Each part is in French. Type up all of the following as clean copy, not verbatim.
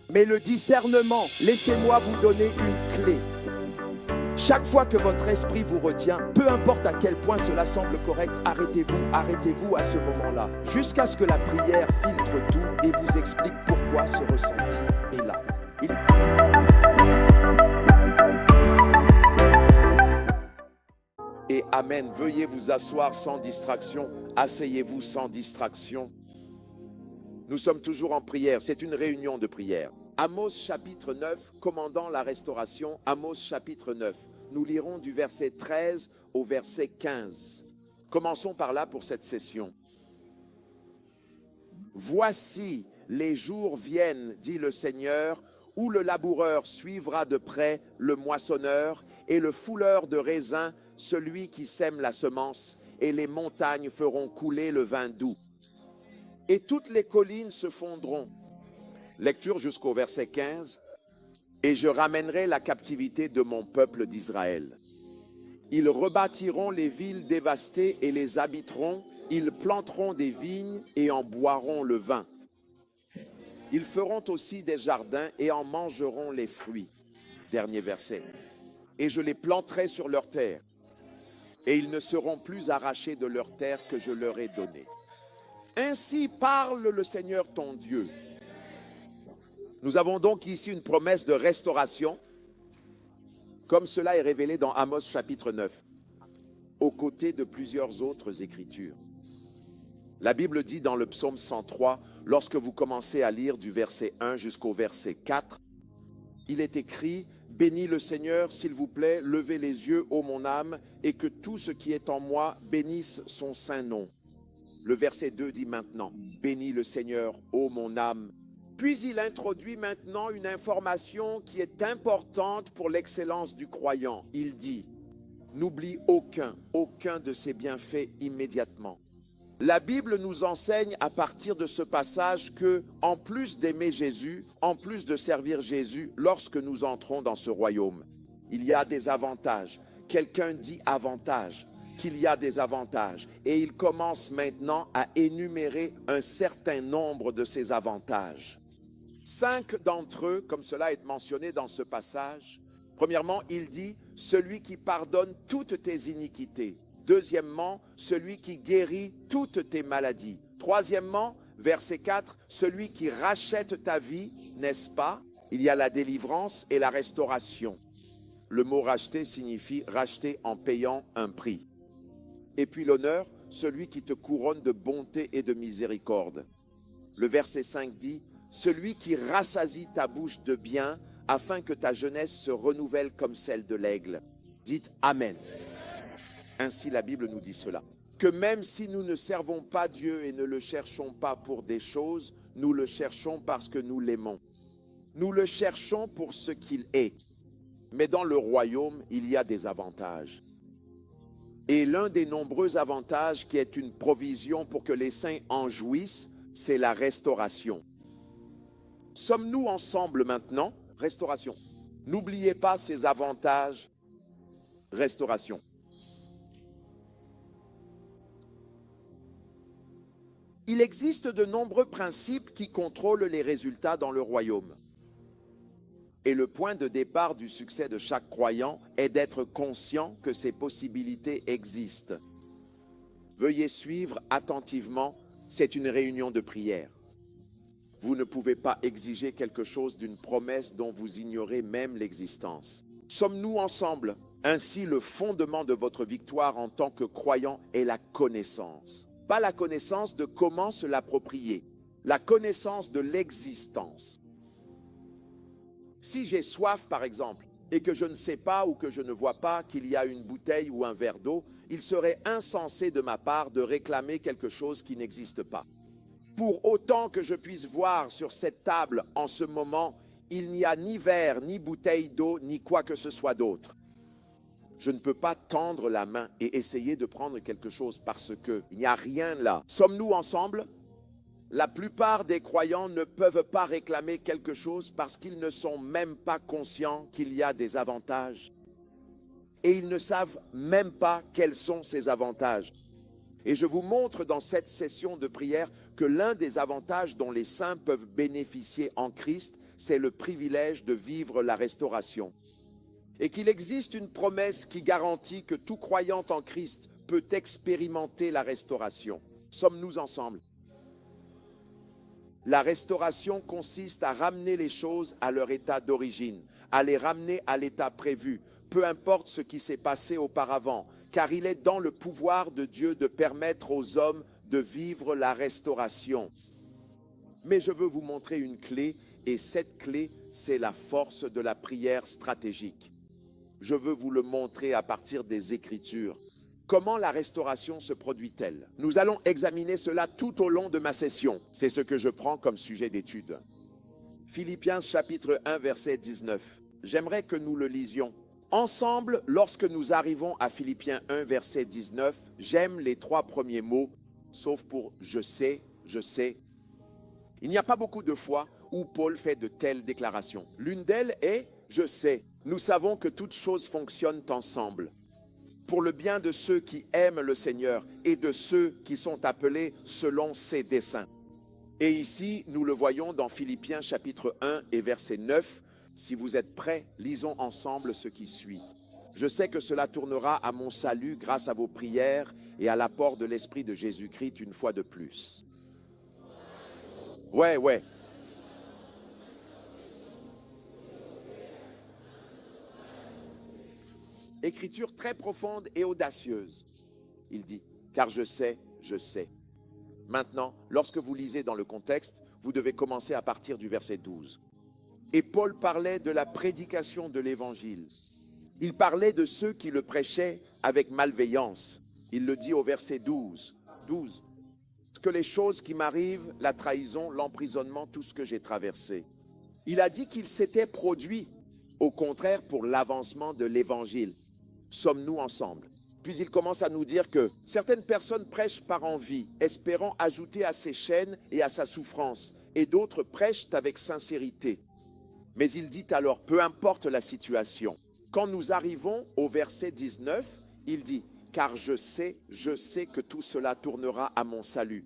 Mais le discernement, laissez-moi vous donner une clé. Chaque fois que votre esprit vous retient, peu importe à quel point cela semble correct, arrêtez-vous à ce moment-là, jusqu'à ce que la prière filtre tout et vous explique pourquoi ce ressenti est là. Et amen, veuillez vous asseoir sans distraction, asseyez-vous sans distraction. Nous sommes toujours en prière, c'est une réunion de prière. Amos chapitre 9, commandant la restauration, Amos chapitre 9. Nous lirons du verset 13 au verset 15. Commençons par là pour cette session. Voici, les jours viennent, dit le Seigneur, où le laboureur suivra de près le moissonneur et le fouleur de raisin, celui qui sème la semence, et les montagnes feront couler le vin doux. Et toutes les collines se fondront. Lecture jusqu'au verset 15. Et je ramènerai la captivité de mon peuple d'Israël. Ils rebâtiront les villes dévastées et les habiteront. Ils planteront des vignes et en boiront le vin. Ils feront aussi des jardins et en mangeront les fruits. Dernier verset. Et je les planterai sur leur terre. Et ils ne seront plus arrachés de leur terre que je leur ai donnée. Ainsi parle le Seigneur ton Dieu. Nous avons donc ici une promesse de restauration, comme cela est révélé dans Amos chapitre 9, aux côtés de plusieurs autres écritures. La Bible dit dans le psaume 103, lorsque vous commencez à lire du verset 1 jusqu'au verset 4, il est écrit « Bénis le Seigneur, s'il vous plaît, levez les yeux, ô mon âme, et que tout ce qui est en moi bénisse son saint nom. » Le verset 2 dit maintenant « Bénis le Seigneur, ô mon âme. » Puis il introduit maintenant une information qui est importante pour l'excellence du croyant. Il dit « N'oublie aucun de ses bienfaits immédiatement. » La Bible nous enseigne à partir de ce passage que, en plus d'aimer Jésus, en plus de servir Jésus, lorsque nous entrons dans ce royaume, il y a des avantages. Quelqu'un dit avantage, qu'il y a des avantages. Et il commence maintenant à énumérer un certain nombre de ces avantages. 5 d'entre eux, comme cela est mentionné dans ce passage. Premièrement, il dit « Celui qui pardonne toutes tes iniquités ». Deuxièmement, celui qui guérit toutes tes maladies. Troisièmement, verset 4, celui qui rachète ta vie, n'est-ce pas? Il y a la délivrance et la restauration. Le mot racheter signifie racheter en payant un prix. Et puis l'honneur, celui qui te couronne de bonté et de miséricorde. Le verset 5 dit, celui qui rassasie ta bouche de bien, afin que ta jeunesse se renouvelle comme celle de l'aigle. Dites Amen. Ainsi la Bible nous dit cela, que même si nous ne servons pas Dieu et ne le cherchons pas pour des choses, nous le cherchons parce que nous l'aimons. Nous le cherchons pour ce qu'il est. Mais dans le royaume, il y a des avantages. Et l'un des nombreux avantages qui est une provision pour que les saints en jouissent, c'est la restauration. Sommes-nous ensemble maintenant? Restauration. N'oubliez pas ces avantages. Restauration. Il existe de nombreux principes qui contrôlent les résultats dans le royaume. Et le point de départ du succès de chaque croyant est d'être conscient que ces possibilités existent. Veuillez suivre attentivement, c'est une réunion de prière. Vous ne pouvez pas exiger quelque chose d'une promesse dont vous ignorez même l'existence. Sommes-nous ensemble? Ainsi, le fondement de votre victoire en tant que croyant est la connaissance. Pas la connaissance de comment se l'approprier, la connaissance de l'existence. Si j'ai soif, par exemple, et que je ne sais pas ou que je ne vois pas qu'il y a une bouteille ou un verre d'eau, il serait insensé de ma part de réclamer quelque chose qui n'existe pas. Pour autant que je puisse voir sur cette table en ce moment, il n'y a ni verre, ni bouteille d'eau, ni quoi que ce soit d'autre. Je ne peux pas tendre la main et essayer de prendre quelque chose parce qu'il n'y a rien là. Sommes-nous ensemble? La plupart des croyants ne peuvent pas réclamer quelque chose parce qu'ils ne sont même pas conscients qu'il y a des avantages. Et ils ne savent même pas quels sont ces avantages. Et je vous montre dans cette session de prière que l'un des avantages dont les saints peuvent bénéficier en Christ, c'est le privilège de vivre la restauration. Et qu'il existe une promesse qui garantit que tout croyant en Christ peut expérimenter la restauration. Sommes-nous ensemble? La restauration consiste à ramener les choses à leur état d'origine, à les ramener à l'état prévu, peu importe ce qui s'est passé auparavant, car il est dans le pouvoir de Dieu de permettre aux hommes de vivre la restauration. Mais je veux vous montrer une clé, et cette clé, c'est la force de la prière stratégique. Je veux vous le montrer à partir des Écritures. Comment la restauration se produit-elle? Nous allons examiner cela tout au long de ma session. C'est ce que je prends comme sujet d'étude. Philippiens chapitre 1, verset 19. J'aimerais que nous le lisions. Ensemble, lorsque nous arrivons à Philippiens 1, verset 19, j'aime les 3 premiers mots, sauf pour je sais, je sais. Il n'y a pas beaucoup de fois où Paul fait de telles déclarations. L'une d'elles est « je sais ». Nous savons que toutes choses fonctionnent ensemble pour le bien de ceux qui aiment le Seigneur et de ceux qui sont appelés selon ses desseins. Et ici, nous le voyons dans Philippiens chapitre 1 et verset 9. Si vous êtes prêts, lisons ensemble ce qui suit. Je sais que cela tournera à mon salut grâce à vos prières et à l'apport de l'Esprit de Jésus-Christ une fois de plus. Ouais. Écriture très profonde et audacieuse. Il dit, car je sais, je sais. Maintenant, lorsque vous lisez dans le contexte, vous devez commencer à partir du verset 12. Et Paul parlait de la prédication de l'Évangile. Il parlait de ceux qui le prêchaient avec malveillance. Il le dit au verset 12. Que les choses qui m'arrivent, la trahison, l'emprisonnement, tout ce que j'ai traversé. Il a dit qu'il s'était produit, au contraire, pour l'avancement de l'Évangile. Sommes-nous ensemble? Puis il commence à nous dire que certaines personnes prêchent par envie, espérant ajouter à ses chaînes et à sa souffrance, et d'autres prêchent avec sincérité. Mais il dit alors, peu importe la situation, quand nous arrivons au verset 19, il dit, car je sais que tout cela tournera à mon salut.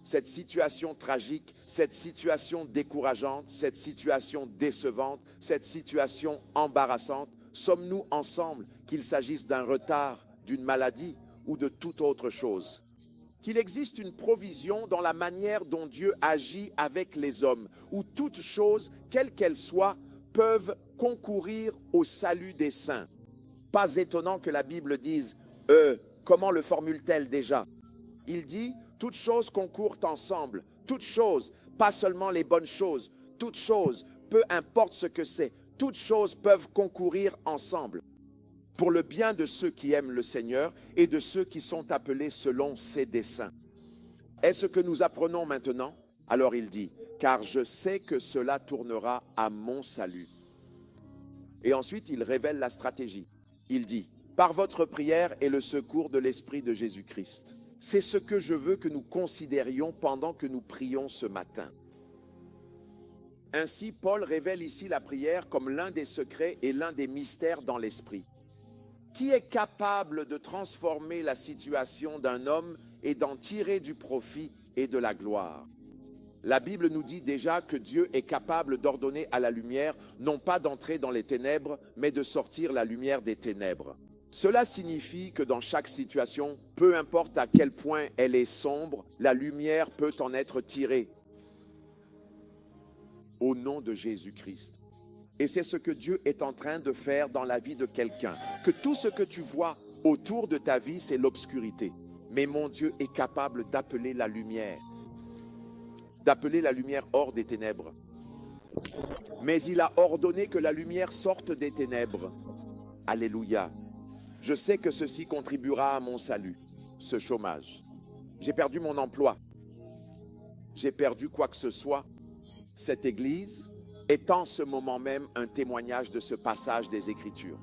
Cette situation tragique, cette situation décourageante, cette situation décevante, cette situation embarrassante, sommes-nous ensemble, qu'il s'agisse d'un retard, d'une maladie ou de toute autre chose? Qu'il existe une provision dans la manière dont Dieu agit avec les hommes, où toutes choses, quelles qu'elles soient, peuvent concourir au salut des saints. Pas étonnant que la Bible dise « comment le formule-t-elle déjà ?» Il dit « toutes choses concourent ensemble, toutes choses, pas seulement les bonnes choses, toutes choses, peu importe ce que c'est, toutes choses peuvent concourir ensemble pour le bien de ceux qui aiment le Seigneur et de ceux qui sont appelés selon ses desseins. » Est-ce que nous apprenons maintenant? Alors il dit, car je sais que cela tournera à mon salut. Et ensuite, il révèle la stratégie. Il dit, par votre prière et le secours de l'Esprit de Jésus-Christ. C'est ce que je veux que nous considérions pendant que nous prions ce matin. Ainsi, Paul révèle ici la prière comme l'un des secrets et l'un des mystères dans l'esprit. Qui est capable de transformer la situation d'un homme et d'en tirer du profit et de la gloire? La Bible nous dit déjà que Dieu est capable d'ordonner à la lumière, non pas d'entrer dans les ténèbres, mais de sortir la lumière des ténèbres. Cela signifie que dans chaque situation, peu importe à quel point elle est sombre, la lumière peut en être tirée. Au nom de Jésus-Christ. Et c'est ce que Dieu est en train de faire dans la vie de quelqu'un. Que tout ce que tu vois autour de ta vie, c'est l'obscurité. Mais mon Dieu est capable d'appeler la lumière. D'appeler la lumière hors des ténèbres. Mais il a ordonné que la lumière sorte des ténèbres. Alléluia. Je sais que ceci contribuera à mon salut, ce chômage. J'ai perdu mon emploi. J'ai perdu quoi que ce soit. Cette église est en ce moment même un témoignage de ce passage des Écritures.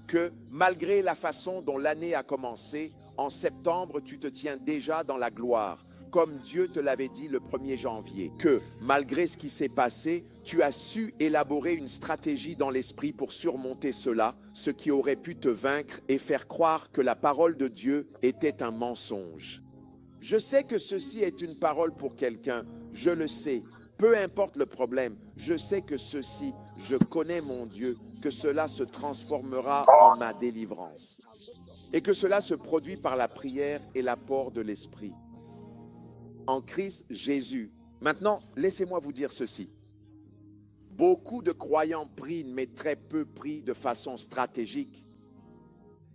Que malgré la façon dont l'année a commencé, en septembre, tu te tiens déjà dans la gloire, comme Dieu te l'avait dit le 1er janvier. Que malgré ce qui s'est passé, tu as su élaborer une stratégie dans l'esprit pour surmonter cela, ce qui aurait pu te vaincre et faire croire que la parole de Dieu était un mensonge. Je sais que ceci est une parole pour quelqu'un, je le sais. Peu importe le problème, je sais que ceci, je connais mon Dieu, que cela se transformera en ma délivrance. Et que cela se produit par la prière et l'apport de l'Esprit. En Christ Jésus. Maintenant, laissez-moi vous dire ceci. Beaucoup de croyants prient, mais très peu prient de façon stratégique.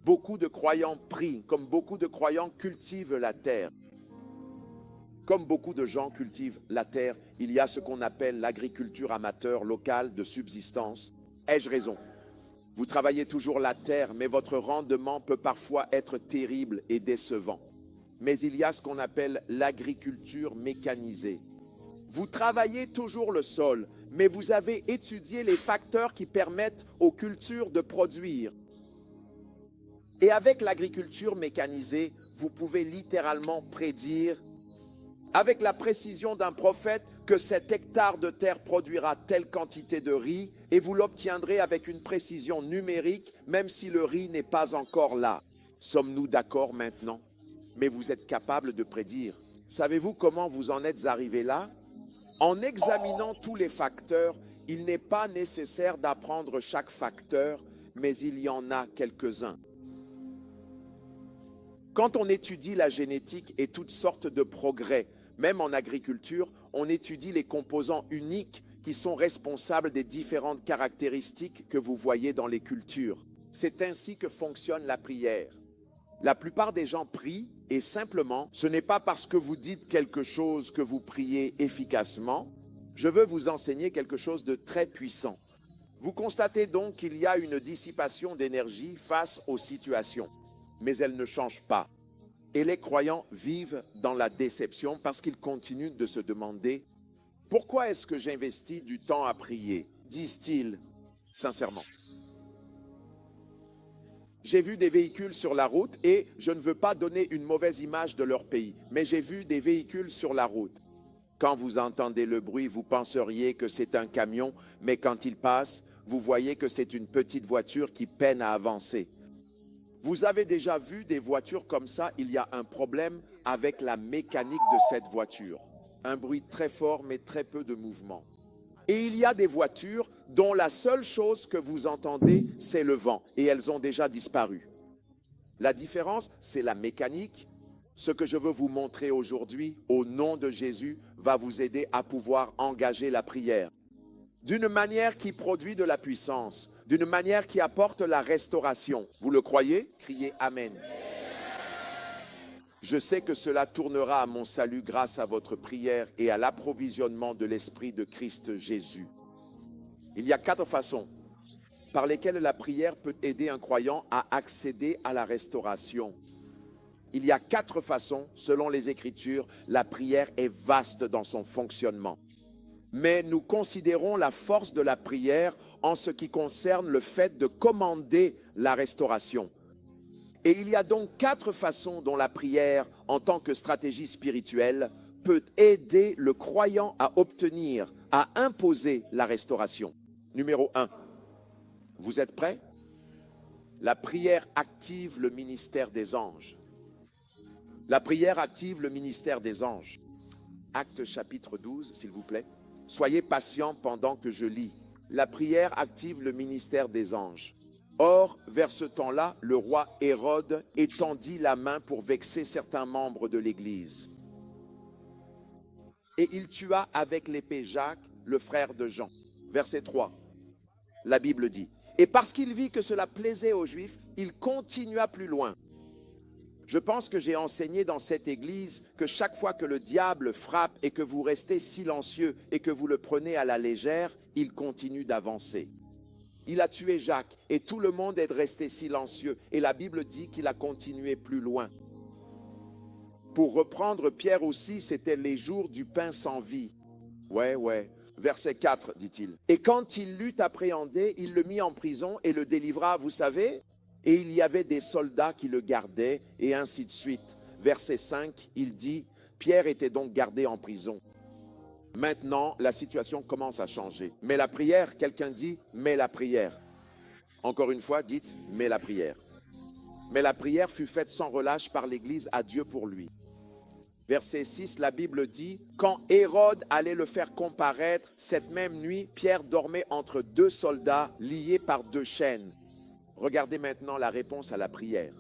Beaucoup de croyants prient, comme beaucoup de croyants cultivent la terre. Comme beaucoup de gens cultivent la terre, il y a ce qu'on appelle l'agriculture amateur locale de subsistance. Ai-je raison? Vous travaillez toujours la terre, mais votre rendement peut parfois être terrible et décevant. Mais il y a ce qu'on appelle l'agriculture mécanisée. Vous travaillez toujours le sol, mais vous avez étudié les facteurs qui permettent aux cultures de produire. Et avec l'agriculture mécanisée, vous pouvez littéralement prédire, avec la précision d'un prophète, que cet hectare de terre produira telle quantité de riz, et vous l'obtiendrez avec une précision numérique, même si le riz n'est pas encore là. Sommes-nous d'accord maintenant? Mais vous êtes capable de prédire. Savez-vous comment vous en êtes arrivé là? En examinant tous les facteurs, il n'est pas nécessaire d'apprendre chaque facteur, mais il y en a quelques-uns. Quand on étudie la génétique et toutes sortes de progrès, même en agriculture, on étudie les composants uniques qui sont responsables des différentes caractéristiques que vous voyez dans les cultures. C'est ainsi que fonctionne la prière. La plupart des gens prient et simplement, ce n'est pas parce que vous dites quelque chose que vous priez efficacement. Je veux vous enseigner quelque chose de très puissant. Vous constatez donc qu'il y a une dissipation d'énergie face aux situations, mais elles ne changent pas. Et les croyants vivent dans la déception parce qu'ils continuent de se demander « Pourquoi est-ce que j'investis du temps à prier ?» disent-ils sincèrement. J'ai vu des véhicules sur la route et je ne veux pas donner une mauvaise image de leur pays, mais j'ai vu des véhicules sur la route. Quand vous entendez le bruit, vous penseriez que c'est un camion, mais quand il passe, vous voyez que c'est une petite voiture qui peine à avancer. Vous avez déjà vu des voitures comme ça, il y a un problème avec la mécanique de cette voiture. Un bruit très fort mais très peu de mouvement. Et il y a des voitures dont la seule chose que vous entendez, c'est le vent. Et elles ont déjà disparu. La différence, c'est la mécanique. Ce que je veux vous montrer aujourd'hui, au nom de Jésus, va vous aider à pouvoir engager la prière. D'une manière qui produit de la puissance, d'une manière qui apporte la restauration. Vous le croyez? Criez Amen. Je sais que cela tournera à mon salut grâce à votre prière et à l'approvisionnement de l'Esprit de Christ Jésus. Il y a 4 façons par lesquelles la prière peut aider un croyant à accéder à la restauration. Il y a 4 façons, selon les Écritures, la prière est vaste dans son fonctionnement. Mais nous considérons la force de la prière en ce qui concerne le fait de commander la restauration. Et il y a donc 4 façons dont la prière, en tant que stratégie spirituelle, peut aider le croyant à obtenir, à imposer la restauration. Numéro 1. Vous êtes prêts? La prière active le ministère des anges. La prière active le ministère des anges. Actes chapitre 12, s'il vous plaît. Soyez patients pendant que je lis. La prière active le ministère des anges. Or, vers ce temps-là, le roi Hérode étendit la main pour vexer certains membres de l'Église. Et il tua avec l'épée Jacques, le frère de Jean. Verset 3, la Bible dit, « Et parce qu'il vit que cela plaisait aux Juifs, il continua plus loin. » Je pense que j'ai enseigné dans cette église que chaque fois que le diable frappe et que vous restez silencieux et que vous le prenez à la légère, il continue d'avancer. Il a tué Jacques et tout le monde est resté silencieux et la Bible dit qu'il a continué plus loin. Pour reprendre Pierre aussi, c'était les jours du pain sans vie. Ouais. Verset 4, dit-il. Et quand il l'eut appréhendé, il le mit en prison et le délivra, vous savez, et il y avait des soldats qui le gardaient, et ainsi de suite. Verset 5, il dit, Pierre était donc gardé en prison. Maintenant, la situation commence à changer. Mais la prière, quelqu'un dit, mais la prière. Encore une fois, dites, mais la prière. Mais la prière fut faite sans relâche par l'Église à Dieu pour lui. Verset 6, la Bible dit, quand Hérode allait le faire comparaître, cette même nuit, Pierre dormait entre deux soldats liés par deux chaînes. Regardez maintenant la réponse à la prière.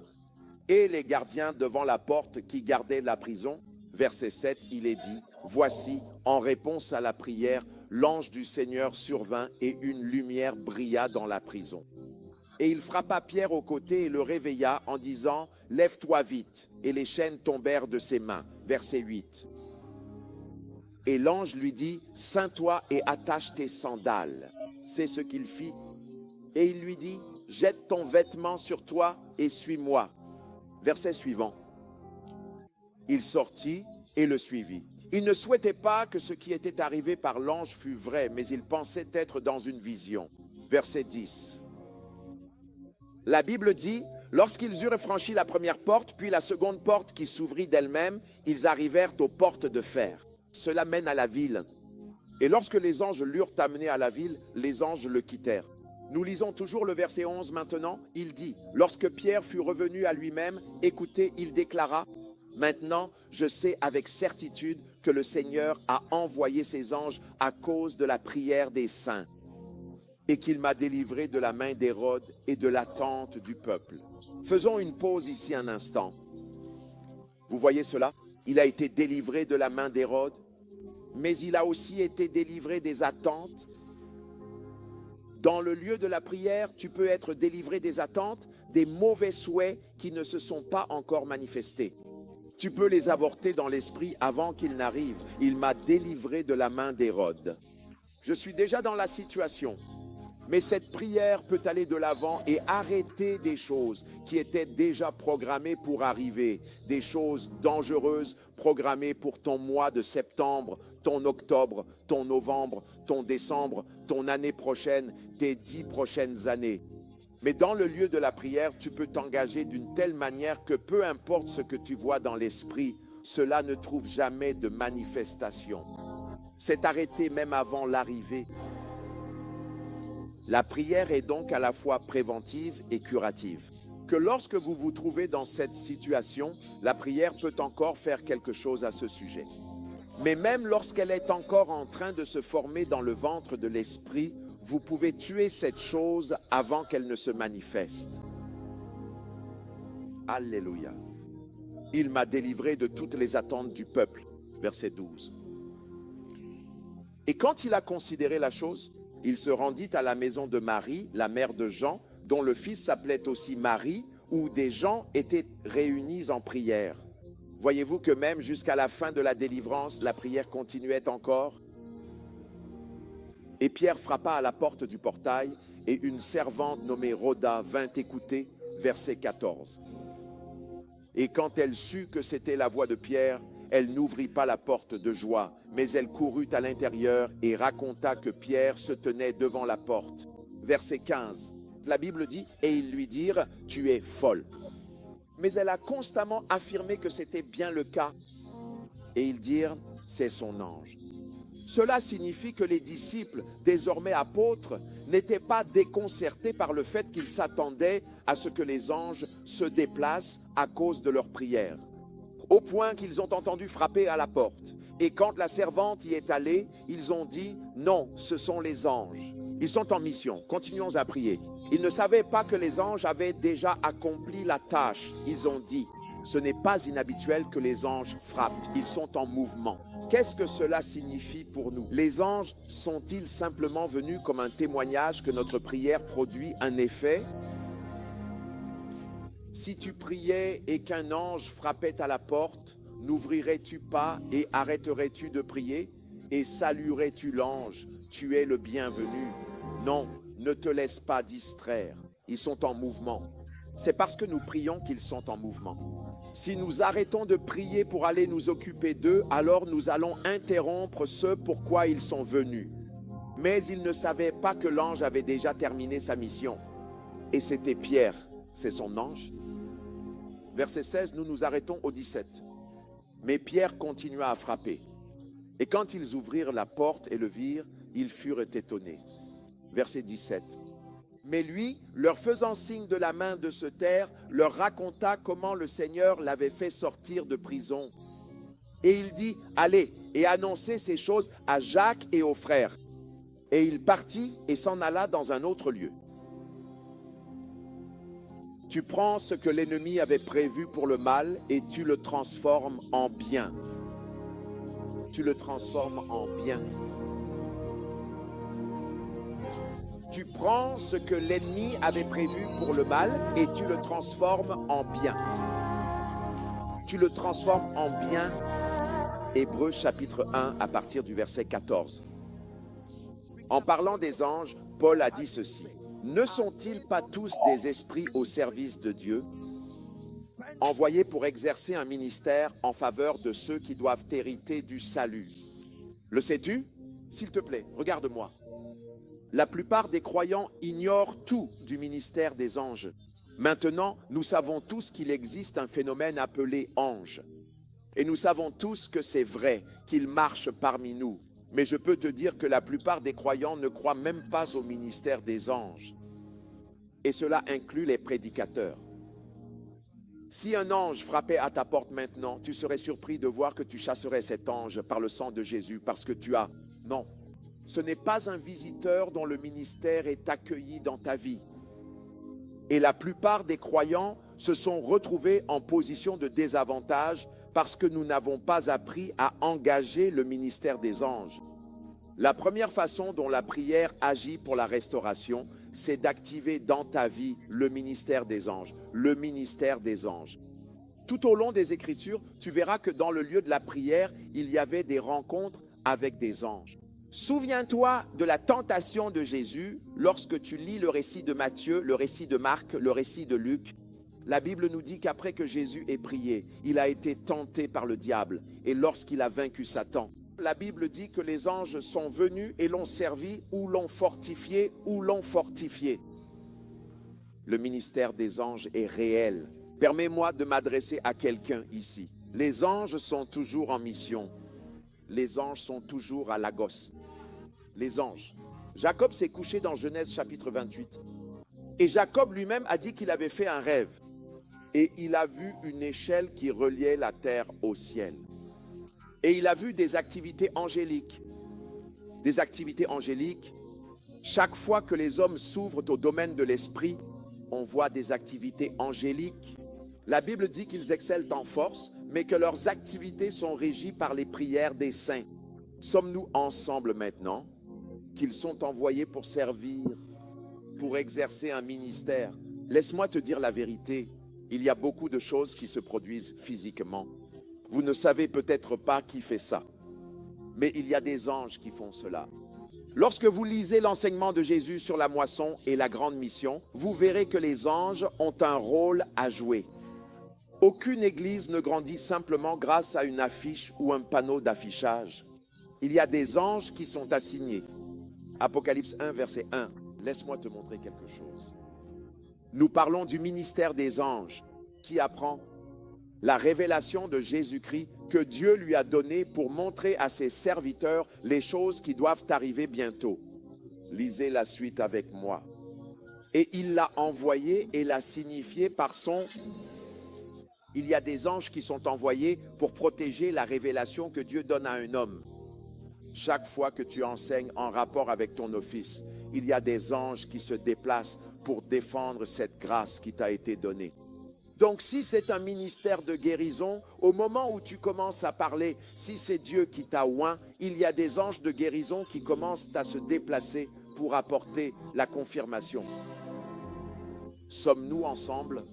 Et les gardiens devant la porte qui gardaient la prison, verset 7, il est dit, voici, en réponse à la prière, l'ange du Seigneur survint et une lumière brilla dans la prison. Et il frappa Pierre au côté et le réveilla en disant, lève-toi vite. Et les chaînes tombèrent de ses mains. Verset 8. Et l'ange lui dit, ceins-toi et attache tes sandales. C'est ce qu'il fit. Et il lui dit, jette ton vêtement sur toi et suis-moi. Verset suivant. Il sortit et le suivit. Il ne souhaitait pas que ce qui était arrivé par l'ange fût vrai, mais il pensait être dans une vision. Verset 10. La Bible dit, lorsqu'ils eurent franchi la première porte, puis la seconde porte qui s'ouvrit d'elle-même, ils arrivèrent aux portes de fer. Cela mène à la ville. Et lorsque les anges l'eurent amené à la ville, les anges le quittèrent. Nous lisons toujours le verset 11 maintenant. Il dit, lorsque Pierre fut revenu à lui-même, écoutez, il déclara, maintenant je sais avec certitude que le Seigneur a envoyé ses anges à cause de la prière des saints, et qu'il m'a délivré de la main d'Hérode et de l'attente du peuple. Faisons une pause ici un instant. Vous voyez cela? Il a été délivré de la main d'Hérode, mais il a aussi été délivré des attentes. Dans le lieu de la prière, tu peux être délivré des attentes, des mauvais souhaits qui ne se sont pas encore manifestés. Tu peux les avorter dans l'esprit avant qu'ils n'arrivent. Il m'a délivré de la main d'Hérode. Je suis déjà dans la situation. Mais cette prière peut aller de l'avant et arrêter des choses qui étaient déjà programmées pour arriver, des choses dangereuses programmées pour ton mois de septembre, ton octobre, ton novembre, ton décembre, ton année prochaine, tes 10 prochaines années. Mais dans le lieu de la prière, tu peux t'engager d'une telle manière que peu importe ce que tu vois dans l'esprit, cela ne trouve jamais de manifestation. C'est arrêté même avant l'arrivée. La prière est donc à la fois préventive et curative. Que lorsque vous vous trouvez dans cette situation, la prière peut encore faire quelque chose à ce sujet. Mais même lorsqu'elle est encore en train de se former dans le ventre de l'esprit, vous pouvez tuer cette chose avant qu'elle ne se manifeste. Alléluia. Il m'a délivré de toutes les attentes du peuple. Verset 12. Et quand il a considéré la chose, il se rendit à la maison de Marie, la mère de Jean, dont le fils s'appelait aussi Marie, où des gens étaient réunis en prière. Voyez-vous que même jusqu'à la fin de la délivrance, la prière continuait encore? Et Pierre frappa à la porte du portail, et une servante nommée Rhoda vint écouter, verset 14. Et quand elle sut que c'était la voix de Pierre, elle n'ouvrit pas la porte de joie, mais elle courut à l'intérieur et raconta que Pierre se tenait devant la porte. Verset 15, la Bible dit, et ils lui dirent, tu es folle. Mais elle a constamment affirmé que c'était bien le cas. Et ils dirent, c'est son ange. Cela signifie que les disciples, désormais apôtres, n'étaient pas déconcertés par le fait qu'ils s'attendaient à ce que les anges se déplacent à cause de leur prière. Au point qu'ils ont entendu frapper à la porte. Et quand la servante y est allée, ils ont dit, non, ce sont les anges. Ils sont en mission, continuons à prier. Ils ne savaient pas que les anges avaient déjà accompli la tâche. Ils ont dit, ce n'est pas inhabituel que les anges frappent, ils sont en mouvement. Qu'est-ce que cela signifie pour nous? Les anges sont-ils simplement venus comme un témoignage que notre prière produit un effet? Si tu priais et qu'un ange frappait à la porte, n'ouvrirais-tu pas et arrêterais-tu de prier? Et saluerais-tu l'ange? Tu es le bienvenu. Non, ne te laisse pas distraire. Ils sont en mouvement. C'est parce que nous prions qu'ils sont en mouvement. Si nous arrêtons de prier pour aller nous occuper d'eux, alors nous allons interrompre ce pourquoi ils sont venus. Mais ils ne savaient pas que l'ange avait déjà terminé sa mission. Et c'était Pierre, c'est son ange. Verset 16, nous nous arrêtons au 17. Mais Pierre continua à frapper. Et quand ils ouvrirent la porte et le virent, ils furent étonnés. Verset 17. Mais lui, leur faisant signe de la main de se taire, leur raconta comment le Seigneur l'avait fait sortir de prison. Et il dit, allez et annoncez ces choses à Jacques et aux frères. Et il partit et s'en alla dans un autre lieu. Tu prends ce que l'ennemi avait prévu pour le mal et tu le transformes en bien. Tu le transformes en bien. Tu prends ce que l'ennemi avait prévu pour le mal et tu le transformes en bien. Tu le transformes en bien. Hébreux chapitre 1 à partir du verset 14. En parlant des anges, Paul a dit ceci. Ne sont-ils pas tous des esprits au service de Dieu, envoyés pour exercer un ministère en faveur de ceux qui doivent hériter du salut? Le sais-tu? S'il te plaît, regarde-moi. La plupart des croyants ignorent tout du ministère des anges. Maintenant, nous savons tous qu'il existe un phénomène appelé ange. Et nous savons tous que c'est vrai, qu'il marche parmi nous. Mais je peux te dire que la plupart des croyants ne croient même pas au ministère des anges. Et cela inclut les prédicateurs. Si un ange frappait à ta porte maintenant, tu serais surpris de voir que tu chasserais cet ange par le sang de Jésus parce que tu as... Non, ce n'est pas un visiteur dont le ministère est accueilli dans ta vie. Et la plupart des croyants se sont retrouvés en position de désavantage parce que nous n'avons pas appris à engager le ministère des anges. La première façon dont la prière agit pour la restauration, c'est d'activer dans ta vie le ministère des anges. Le ministère des anges. Tout au long des Écritures, tu verras que dans le lieu de la prière, il y avait des rencontres avec des anges. Souviens-toi de la tentation de Jésus lorsque tu lis le récit de Matthieu, le récit de Marc, le récit de Luc. La Bible nous dit qu'après que Jésus ait prié, il a été tenté par le diable. Et lorsqu'il a vaincu Satan, la Bible dit que les anges sont venus et l'ont servi ou l'ont fortifié ou l'ont fortifié. Le ministère des anges est réel. Permets-moi de m'adresser à quelqu'un ici. Les anges sont toujours en mission. Les anges sont toujours à Lagos. Les anges. Jacob s'est couché dans Genèse chapitre 28. Et Jacob lui-même a dit qu'il avait fait un rêve. Et il a vu une échelle qui reliait la terre au ciel. Et il a vu des activités angéliques. Des activités angéliques. Chaque fois que les hommes s'ouvrent au domaine de l'esprit, on voit des activités angéliques. La Bible dit qu'ils excellent en force, mais que leurs activités sont régies par les prières des saints. Sommes-nous ensemble maintenant, qu'ils sont envoyés pour servir, pour exercer un ministère? Laisse-moi te dire la vérité, il y a beaucoup de choses qui se produisent physiquement. Vous ne savez peut-être pas qui fait ça, mais il y a des anges qui font cela. Lorsque vous lisez l'enseignement de Jésus sur la moisson et la grande mission, vous verrez que les anges ont un rôle à jouer. Aucune église ne grandit simplement grâce à une affiche ou un panneau d'affichage. Il y a des anges qui sont assignés. Apocalypse 1, verset 1. Laisse-moi te montrer quelque chose. Nous parlons du ministère des anges qui apprend la révélation de Jésus-Christ que Dieu lui a donnée pour montrer à ses serviteurs les choses qui doivent arriver bientôt. Lisez la suite avec moi. Et il l'a envoyé et l'a signifié par son... Il y a des anges qui sont envoyés pour protéger la révélation que Dieu donne à un homme. Chaque fois que tu enseignes en rapport avec ton office, il y a des anges qui se déplacent pour défendre cette grâce qui t'a été donnée. Donc si c'est un ministère de guérison, au moment où tu commences à parler, si c'est Dieu qui t'a oint, il y a des anges de guérison qui commencent à se déplacer pour apporter la confirmation. Sommes-nous ensemble?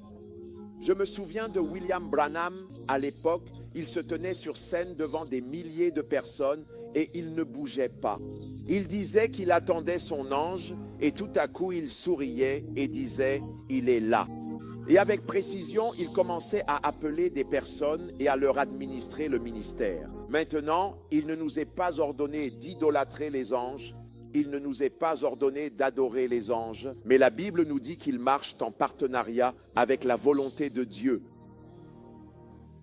Je me souviens de William Branham. À l'époque, il se tenait sur scène devant des milliers de personnes et il ne bougeait pas. Il disait qu'il attendait son ange et tout à coup il souriait et disait « Il est là ». Et avec précision, il commençait à appeler des personnes et à leur administrer le ministère. Maintenant, il ne nous est pas ordonné d'idolâtrer les anges, il ne nous est pas ordonné d'adorer les anges, mais la Bible nous dit qu'ils marchent en partenariat avec la volonté de Dieu.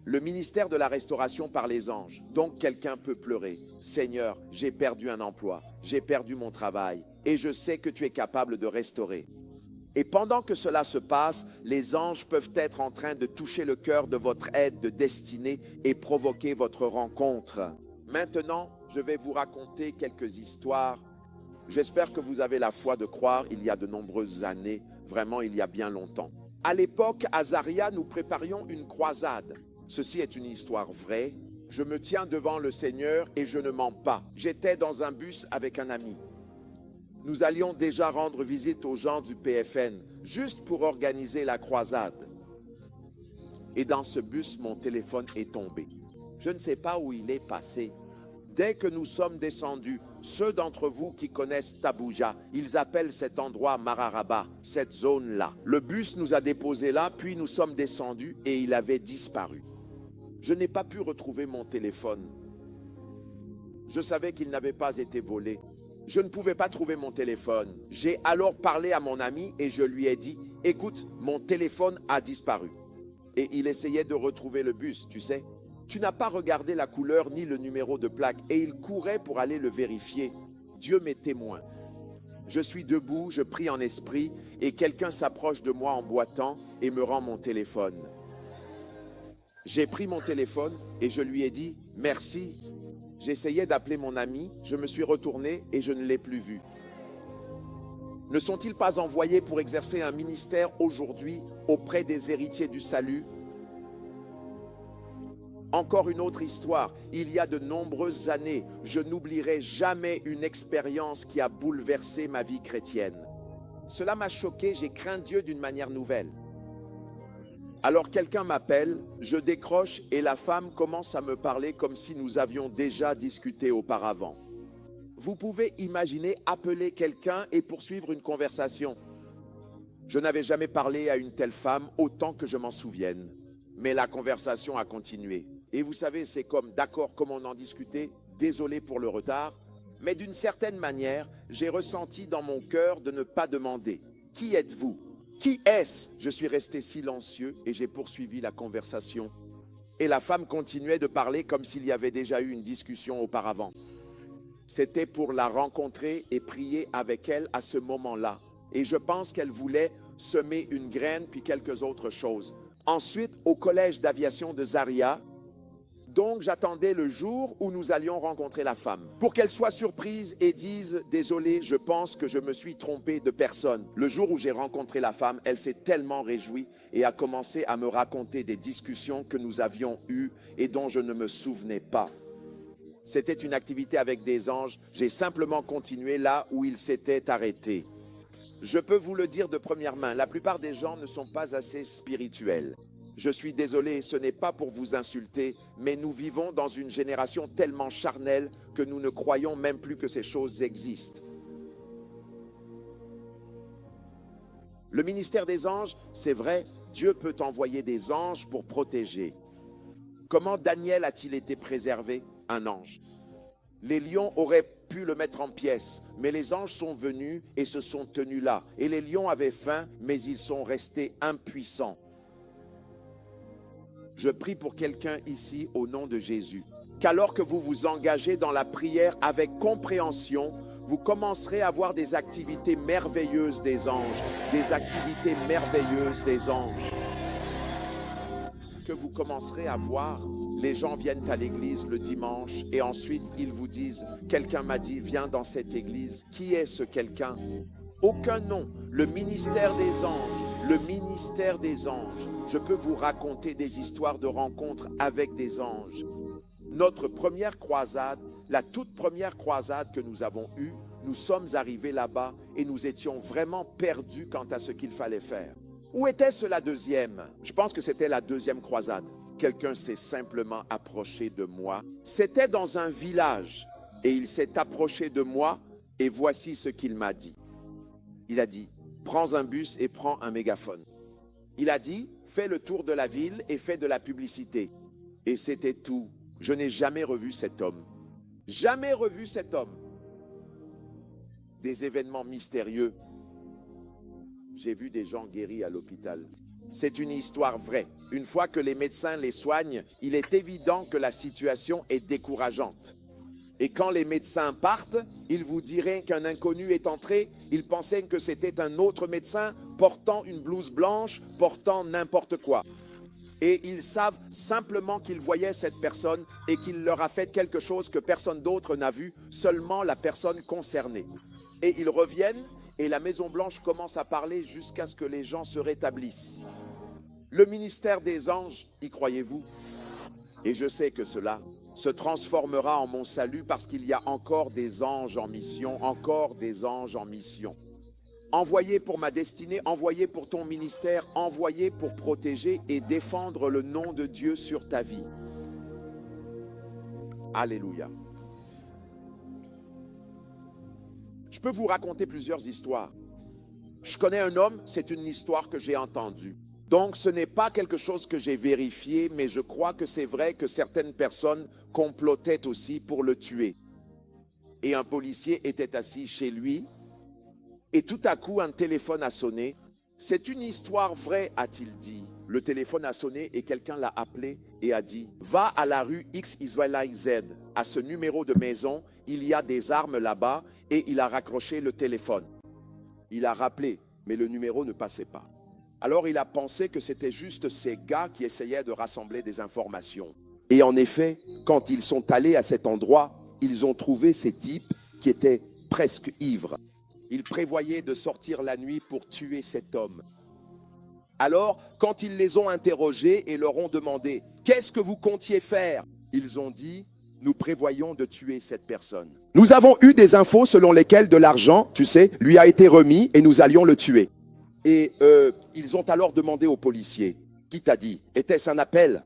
Le ministère de la restauration par les anges. Donc quelqu'un peut pleurer. Seigneur, j'ai perdu un emploi, j'ai perdu mon travail et je sais que tu es capable de restaurer. Et pendant que cela se passe, les anges peuvent être en train de toucher le cœur de votre aide de destinée et provoquer votre rencontre. Maintenant, je vais vous raconter quelques histoires. J'espère que vous avez la foi de croire il y a de nombreuses années, vraiment il y a bien longtemps. À l'époque, à Zaria, nous préparions une croisade. Ceci est une histoire vraie. Je me tiens devant le Seigneur et je ne mens pas. J'étais dans un bus avec un ami. Nous allions déjà rendre visite aux gens du PFN, juste pour organiser la croisade. Et dans ce bus, mon téléphone est tombé. Je ne sais pas où il est passé. Dès que nous sommes descendus, ceux d'entre vous qui connaissent Tabouja, ils appellent cet endroit Mararaba, cette zone-là. Le bus nous a déposés là, puis nous sommes descendus et il avait disparu. Je n'ai pas pu retrouver mon téléphone. Je savais qu'il n'avait pas été volé. Je ne pouvais pas trouver mon téléphone. J'ai alors parlé à mon ami et je lui ai dit, « Écoute, mon téléphone a disparu. » Et il essayait de retrouver le bus, tu sais. Tu n'as pas regardé la couleur ni le numéro de plaque et il courait pour aller le vérifier. Dieu m'est témoin. Je suis debout, je prie en esprit et quelqu'un s'approche de moi en boitant et me rend mon téléphone. J'ai pris mon téléphone et je lui ai dit « Merci ». J'essayais d'appeler mon ami, je me suis retourné et je ne l'ai plus vu. Ne sont-ils pas envoyés pour exercer un ministère aujourd'hui auprès des héritiers du salut? Encore une autre histoire, il y a de nombreuses années, je n'oublierai jamais une expérience qui a bouleversé ma vie chrétienne. Cela m'a choqué, j'ai craint Dieu d'une manière nouvelle. Alors quelqu'un m'appelle, je décroche et la femme commence à me parler comme si nous avions déjà discuté auparavant. Vous pouvez imaginer appeler quelqu'un et poursuivre une conversation. Je n'avais jamais parlé à une telle femme autant que je m'en souvienne. Mais la conversation a continué. Et vous savez, c'est comme, d'accord, comme on en discutait, désolé pour le retard, mais d'une certaine manière, j'ai ressenti dans mon cœur de ne pas demander. Qui êtes-vous? Qui est-ce? Je suis resté silencieux et j'ai poursuivi la conversation. Et la femme continuait de parler comme s'il y avait déjà eu une discussion auparavant. C'était pour la rencontrer et prier avec elle à ce moment-là. Et je pense qu'elle voulait semer une graine puis quelques autres choses. Ensuite, au collège d'aviation de Zaria, donc j'attendais le jour où nous allions rencontrer la femme. Pour qu'elle soit surprise et dise « Désolé, je pense que je me suis trompé de personne ». Le jour où j'ai rencontré la femme, elle s'est tellement réjouie et a commencé à me raconter des discussions que nous avions eues et dont je ne me souvenais pas. C'était une activité avec des anges, j'ai simplement continué là où ils s'étaient arrêtés. Je peux vous le dire de première main, la plupart des gens ne sont pas assez spirituels. Je suis désolé, ce n'est pas pour vous insulter, mais nous vivons dans une génération tellement charnelle que nous ne croyons même plus que ces choses existent. Le ministère des anges, c'est vrai, Dieu peut envoyer des anges pour protéger. Comment Daniel a-t-il été préservé? Un ange. Les lions auraient pu le mettre en pièces, mais les anges sont venus et se sont tenus là. Et les lions avaient faim, mais ils sont restés impuissants. Je prie pour quelqu'un ici au nom de Jésus, qu'alors que vous vous engagez dans la prière avec compréhension, vous commencerez à voir des activités merveilleuses des anges, des activités merveilleuses des anges. Que vous commencerez à voir, les gens viennent à l'église le dimanche et ensuite ils vous disent, quelqu'un m'a dit, viens dans cette église. Qui est ce quelqu'un? Aucun nom. Le ministère des anges. Le ministère des anges. Je peux vous raconter des histoires de rencontres avec des anges. Notre première croisade, la toute première croisade que nous avons eue, nous sommes arrivés là-bas et nous étions vraiment perdus quant à ce qu'il fallait faire. Où était-ce la deuxième? Je pense que c'était la deuxième croisade. Quelqu'un s'est simplement approché de moi. C'était dans un village et il s'est approché de moi et voici ce qu'il m'a dit. Il a dit, prends un bus et prends un mégaphone. Il a dit, fais le tour de la ville et fais de la publicité. Et c'était tout. Je n'ai jamais revu cet homme. Jamais revu cet homme. Des événements mystérieux. J'ai vu des gens guéris à l'hôpital. C'est une histoire vraie. Une fois que les médecins les soignent, il est évident que la situation est décourageante. Et quand les médecins partent, ils vous diraient qu'un inconnu est entré, ils pensaient que c'était un autre médecin portant une blouse blanche, portant n'importe quoi. Et ils savent simplement qu'ils voyaient cette personne et qu'il leur a fait quelque chose que personne d'autre n'a vu, seulement la personne concernée. Et ils reviennent et la Maison-Blanche commence à parler jusqu'à ce que les gens se rétablissent. Le ministère des anges, y croyez-vous? Et je sais que cela se transformera en mon salut parce qu'il y a encore des anges en mission, encore des anges en mission. Envoyés pour ma destinée, envoyés pour ton ministère, envoyés pour protéger et défendre le nom de Dieu sur ta vie. Alléluia. Je peux vous raconter plusieurs histoires. Je connais un homme, c'est une histoire que j'ai entendue. Donc ce n'est pas quelque chose que j'ai vérifié, mais je crois que c'est vrai que certaines personnes complotaient aussi pour le tuer. Et un policier était assis chez lui, et tout à coup un téléphone a sonné. C'est une histoire vraie, a-t-il dit. Le téléphone a sonné et quelqu'un l'a appelé et a dit « Va à la rue XYZ, à ce numéro de maison, il y a des armes là-bas » et il a raccroché le téléphone. Il a rappelé, mais le numéro ne passait pas. Alors il a pensé que c'était juste ces gars qui essayaient de rassembler des informations. Et en effet, quand ils sont allés à cet endroit, ils ont trouvé ces types qui étaient presque ivres. Ils prévoyaient de sortir la nuit pour tuer cet homme. Alors, quand ils les ont interrogés et leur ont demandé « Qu'est-ce que vous comptiez faire ?» Ils ont dit « Nous prévoyons de tuer cette personne. » Nous avons eu des infos selon lesquelles de l'argent, tu sais, lui a été remis et nous allions le tuer. Et ils ont alors demandé aux policiers « Qui t'a dit? Était-ce un appel ?»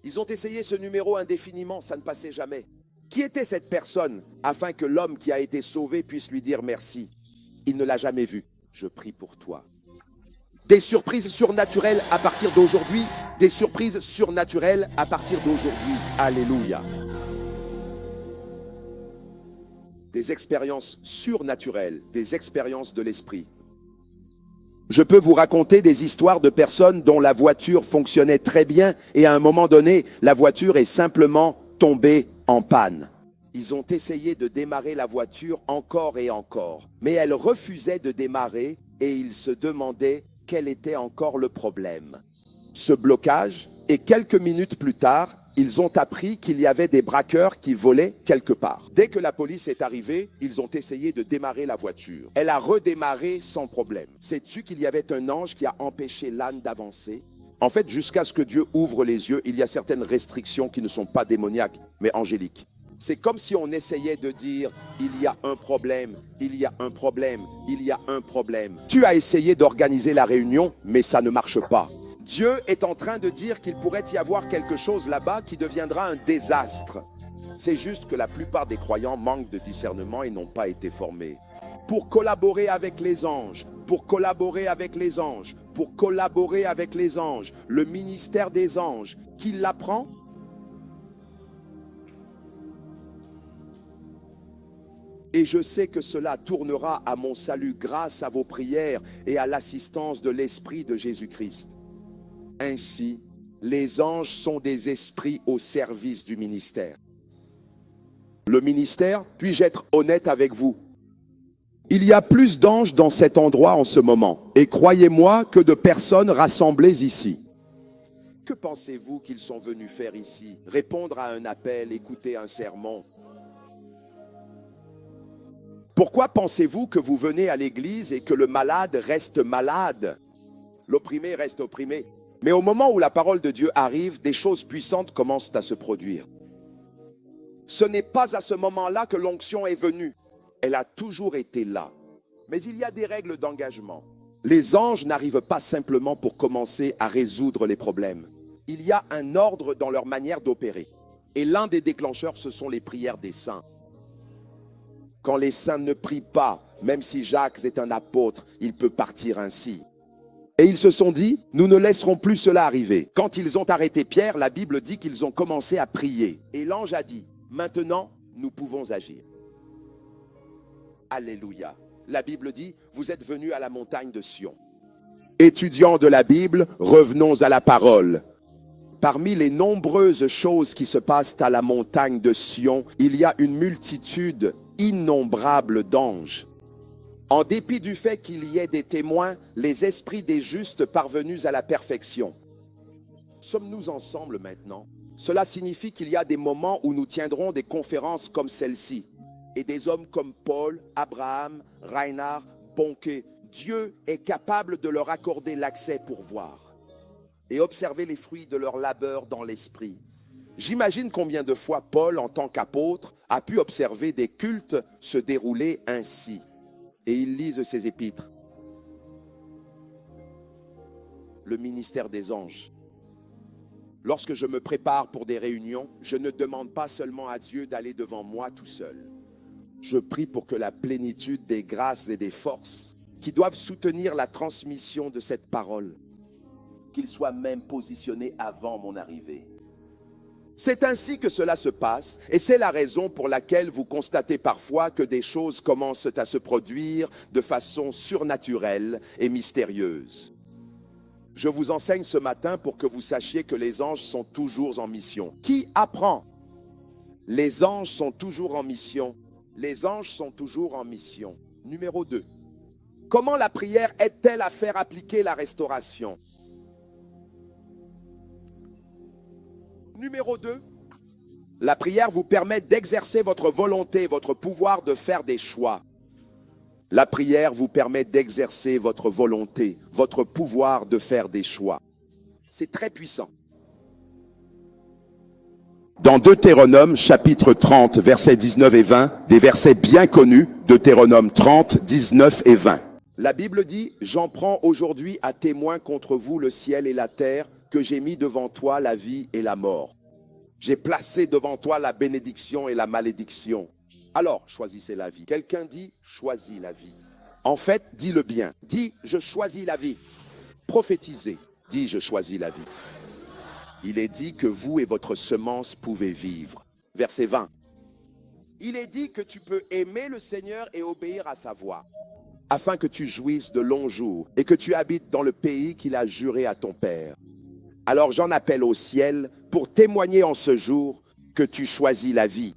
Ils ont essayé ce numéro indéfiniment, ça ne passait jamais. Qui était cette personne afin que l'homme qui a été sauvé puisse lui dire merci? Il ne l'a jamais vu. Je prie pour toi. Des surprises surnaturelles à partir d'aujourd'hui. Des surprises surnaturelles à partir d'aujourd'hui. Alléluia. Des expériences surnaturelles, des expériences de l'esprit. Je peux vous raconter des histoires de personnes dont la voiture fonctionnait très bien et à un moment donné, la voiture est simplement tombée en panne. Ils ont essayé de démarrer la voiture encore et encore, mais elle refusait de démarrer et ils se demandaient quel était encore le problème. Ce blocage, et quelques minutes plus tard, ils ont appris qu'il y avait des braqueurs qui volaient quelque part. Dès que la police est arrivée, ils ont essayé de démarrer la voiture. Elle a redémarré sans problème. Sais-tu qu'il y avait un ange qui a empêché l'âne d'avancer? En fait, jusqu'à ce que Dieu ouvre les yeux, il y a certaines restrictions qui ne sont pas démoniaques, mais angéliques. C'est comme si on essayait de dire « il y a un problème, il y a un problème, il y a un problème ». Tu as essayé d'organiser la réunion, mais ça ne marche pas. Dieu est en train de dire qu'il pourrait y avoir quelque chose là-bas qui deviendra un désastre. C'est juste que la plupart des croyants manquent de discernement et n'ont pas été formés. Pour collaborer avec les anges, pour collaborer avec les anges, pour collaborer avec les anges, le ministère des anges, qui l'apprend? Et je sais que cela tournera à mon salut grâce à vos prières et à l'assistance de l'Esprit de Jésus-Christ. Ainsi, les anges sont des esprits au service du ministère. Le ministère, puis-je être honnête avec vous? Il y a plus d'anges dans cet endroit en ce moment, et croyez-moi que de personnes rassemblées ici. Que pensez-vous qu'ils sont venus faire ici? Répondre à un appel, écouter un sermon? Pourquoi pensez-vous que vous venez à l'église et que le malade reste malade? L'opprimé reste opprimé. Mais au moment où la parole de Dieu arrive, des choses puissantes commencent à se produire. Ce n'est pas à ce moment-là que l'onction est venue. Elle a toujours été là. Mais il y a des règles d'engagement. Les anges n'arrivent pas simplement pour commencer à résoudre les problèmes. Il y a un ordre dans leur manière d'opérer. Et l'un des déclencheurs, ce sont les prières des saints. Quand les saints ne prient pas, même si Jacques est un apôtre, il peut partir ainsi. Et ils se sont dit, nous ne laisserons plus cela arriver. Quand ils ont arrêté Pierre, la Bible dit qu'ils ont commencé à prier. Et l'ange a dit, maintenant, nous pouvons agir. Alléluia. La Bible dit, vous êtes venus à la montagne de Sion. Étudiants de la Bible, revenons à la parole. Parmi les nombreuses choses qui se passent à la montagne de Sion, il y a une multitude innombrable d'anges. En dépit du fait qu'il y ait des témoins, les esprits des justes parvenus à la perfection. Sommes-nous ensemble maintenant? Cela signifie qu'il y a des moments où nous tiendrons des conférences comme celle-ci. Et des hommes comme Paul, Abraham, Reinhard, Bonke, Dieu est capable de leur accorder l'accès pour voir et observer les fruits de leur labeur dans l'esprit. J'imagine combien de fois Paul, en tant qu'apôtre, a pu observer des cultes se dérouler ainsi. Et il lise ses épîtres. Le ministère des anges. Lorsque je me prépare pour des réunions, je ne demande pas seulement à Dieu d'aller devant moi tout seul. Je prie pour que la plénitude des grâces et des forces qui doivent soutenir la transmission de cette parole, qu'il soit même positionné avant mon arrivée. C'est ainsi que cela se passe, et c'est la raison pour laquelle vous constatez parfois que des choses commencent à se produire de façon surnaturelle et mystérieuse. Je vous enseigne ce matin pour que vous sachiez que les anges sont toujours en mission. Qui apprend? Les anges sont toujours en mission. Les anges sont toujours en mission. Numéro 2. Comment la prière aide-t-elle à faire appliquer la restauration? Numéro 2. La prière vous permet d'exercer votre volonté, votre pouvoir de faire des choix. La prière vous permet d'exercer votre volonté, votre pouvoir de faire des choix. C'est très puissant. Dans Deutéronome, chapitre 30, versets 19 et 20, des versets bien connus, Deutéronome 30, 19 et 20. La Bible dit, « J'en prends aujourd'hui à témoin contre vous le ciel et la terre, que j'ai mis devant toi la vie et la mort. J'ai placé devant toi la bénédiction et la malédiction. Alors, choisissez la vie. » Quelqu'un dit, « Choisis la vie. » En fait, dis-le bien. Dis, « Je choisis la vie. » Prophétisez. Dis, « Je choisis la vie. » Il est dit que vous et votre semence pouvez vivre. Verset 20. Il est dit que tu peux aimer le Seigneur et obéir à sa voix, afin que tu jouisses de longs jours et que tu habites dans le pays qu'il a juré à ton père. Alors j'en appelle au ciel pour témoigner en ce jour que tu choisis la vie.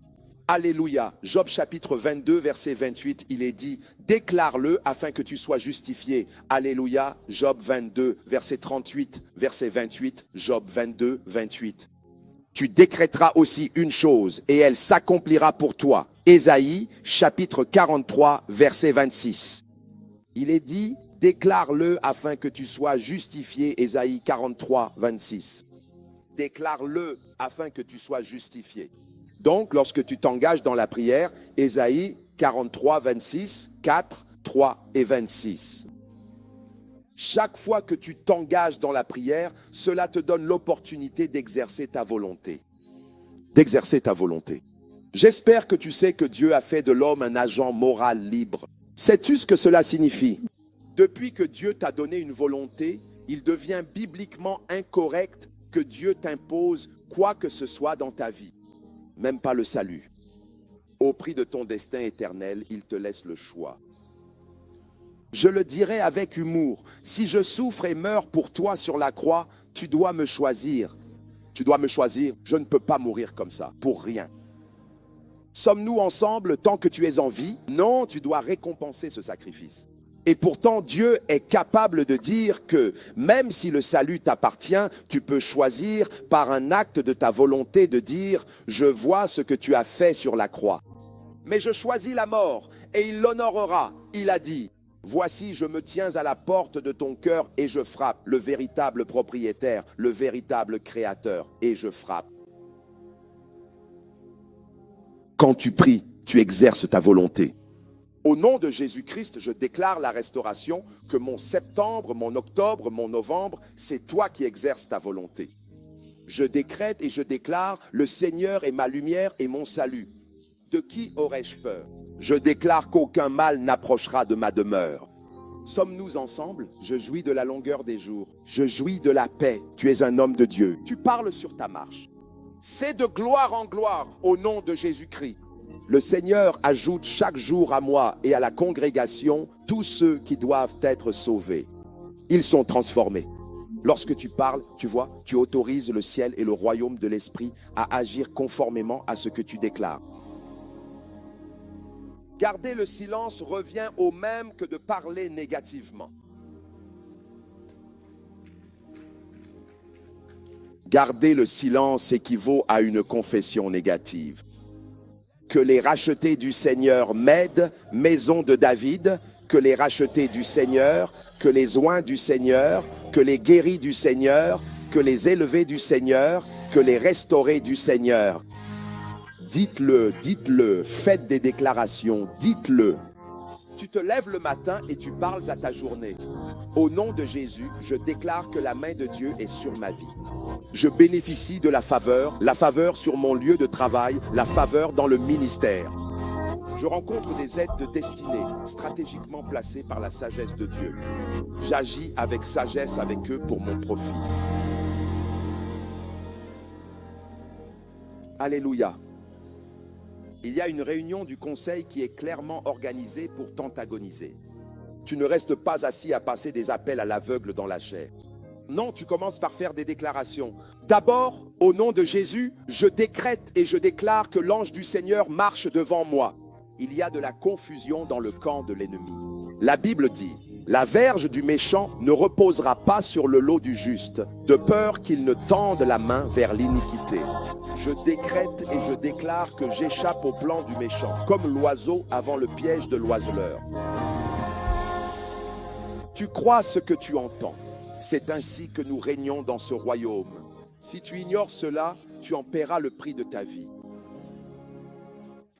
Alléluia. Job chapitre 22, verset 28, il est dit, déclare-le afin que tu sois justifié. Alléluia. Job 22, verset 38, verset 28, Job 22, 28. Tu décréteras aussi une chose et elle s'accomplira pour toi. Ésaïe chapitre 43, verset 26. Il est dit, déclare-le afin que tu sois justifié. Ésaïe 43, 26. Déclare-le afin que tu sois justifié. Donc, lorsque tu t'engages dans la prière, Ésaïe 43, 26, 4, 3 et 26. Chaque fois que tu t'engages dans la prière, cela te donne l'opportunité d'exercer ta volonté. D'exercer ta volonté. J'espère que tu sais que Dieu a fait de l'homme un agent moral libre. Sais-tu ce que cela signifie? Depuis que Dieu t'a donné une volonté, il devient bibliquement incorrect que Dieu t'impose quoi que ce soit dans ta vie. Même pas le salut. Au prix de ton destin éternel, il te laisse le choix. Je le dirai avec humour, si je souffre et meurs pour toi sur la croix, tu dois me choisir. Tu dois me choisir, je ne peux pas mourir comme ça, pour rien. Sommes-nous ensemble tant que tu es en vie? Non, tu dois récompenser ce sacrifice. Et pourtant, Dieu est capable de dire que même si le salut t'appartient, tu peux choisir par un acte de ta volonté de dire « Je vois ce que tu as fait sur la croix. Mais je choisis la mort et il l'honorera. » Il a dit « Voici, je me tiens à la porte de ton cœur et je frappe, le véritable propriétaire, le véritable créateur, et je frappe. » Quand tu pries, tu exerces ta volonté. Au nom de Jésus-Christ, je déclare la restauration, que mon septembre, mon octobre, mon novembre, c'est toi qui exerces ta volonté. Je décrète et je déclare, le Seigneur est ma lumière et mon salut. De qui aurais-je peur? Je déclare qu'aucun mal n'approchera de ma demeure. Sommes-nous ensemble? Je jouis de la longueur des jours. Je jouis de la paix. Tu es un homme de Dieu. Tu parles sur ta marche. C'est de gloire en gloire au nom de Jésus-Christ. Le Seigneur ajoute chaque jour à moi et à la congrégation tous ceux qui doivent être sauvés. Ils sont transformés. Lorsque tu parles, tu vois, tu autorises le ciel et le royaume de l'esprit à agir conformément à ce que tu déclares. Garder le silence revient au même que de parler négativement. Garder le silence équivaut à une confession négative. Que les rachetés du Seigneur m'aident, maison de David, que les rachetés du Seigneur, que les oints du Seigneur, que les guéris du Seigneur, que les élevés du Seigneur, que les restaurés du Seigneur. Dites-le, dites-le, faites des déclarations, dites-le. Tu te lèves le matin et tu parles à ta journée. Au nom de Jésus, je déclare que la main de Dieu est sur ma vie. Je bénéficie de la faveur sur mon lieu de travail, la faveur dans le ministère. Je rencontre des aides de destinée, stratégiquement placées par la sagesse de Dieu. J'agis avec sagesse avec eux pour mon profit. Alléluia. Il y a une réunion du conseil qui est clairement organisée pour t'antagoniser. Tu ne restes pas assis à passer des appels à l'aveugle dans la chair. Non, tu commences par faire des déclarations. D'abord, au nom de Jésus, je décrète et je déclare que l'ange du Seigneur marche devant moi. Il y a de la confusion dans le camp de l'ennemi. La Bible dit, la verge du méchant ne reposera pas sur le lot du juste, de peur qu'il ne tende la main vers l'iniquité. Je décrète et je déclare que j'échappe au plan du méchant, comme l'oiseau avant le piège de l'oiseleur. Tu crois ce que tu entends. C'est ainsi que nous régnons dans ce royaume. Si tu ignores cela, tu en paieras le prix de ta vie.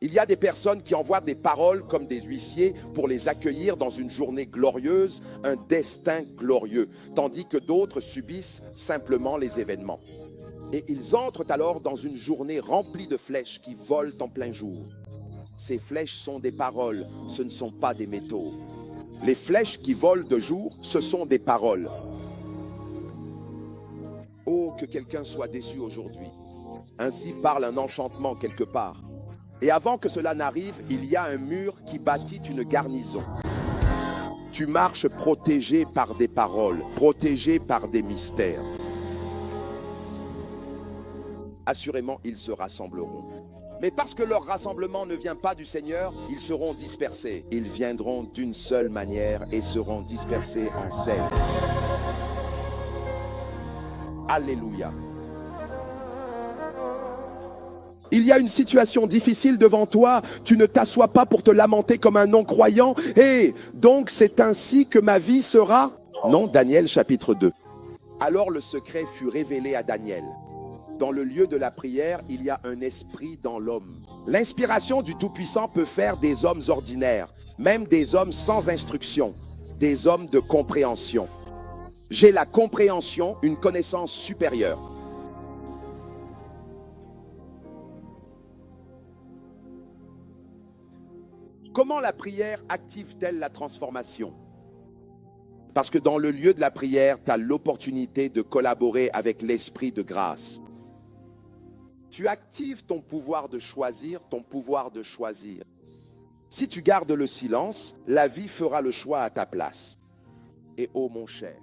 Il y a des personnes qui envoient des paroles comme des huissiers pour les accueillir dans une journée glorieuse, un destin glorieux, tandis que d'autres subissent simplement les événements. Et ils entrent alors dans une journée remplie de flèches qui volent en plein jour. Ces flèches sont des paroles, ce ne sont pas des métaux. Les flèches qui volent de jour, ce sont des paroles. Oh, que quelqu'un soit déçu aujourd'hui. Ainsi parle un enchantement quelque part. Et avant que cela n'arrive, il y a un mur qui bâtit une garnison. Tu marches protégé par des paroles, protégé par des mystères. Assurément, ils se rassembleront. Mais parce que leur rassemblement ne vient pas du Seigneur, ils seront dispersés. Ils viendront d'une seule manière et seront dispersés en scène. Alléluia. Il y a une situation difficile devant toi, tu ne t'assois pas pour te lamenter comme un non-croyant. Et donc c'est ainsi que ma vie sera? Non, Daniel chapitre 2. Alors le secret fut révélé à Daniel. Dans le lieu de la prière, il y a un esprit dans l'homme. L'inspiration du Tout-Puissant peut faire des hommes ordinaires, même des hommes sans instruction, des hommes de compréhension. J'ai la compréhension, une connaissance supérieure. Comment la prière active-t-elle la transformation? Parce que dans le lieu de la prière, tu as l'opportunité de collaborer avec l'esprit de grâce. Tu actives ton pouvoir de choisir, ton pouvoir de choisir. Si tu gardes le silence, la vie fera le choix à ta place. Et oh mon cher,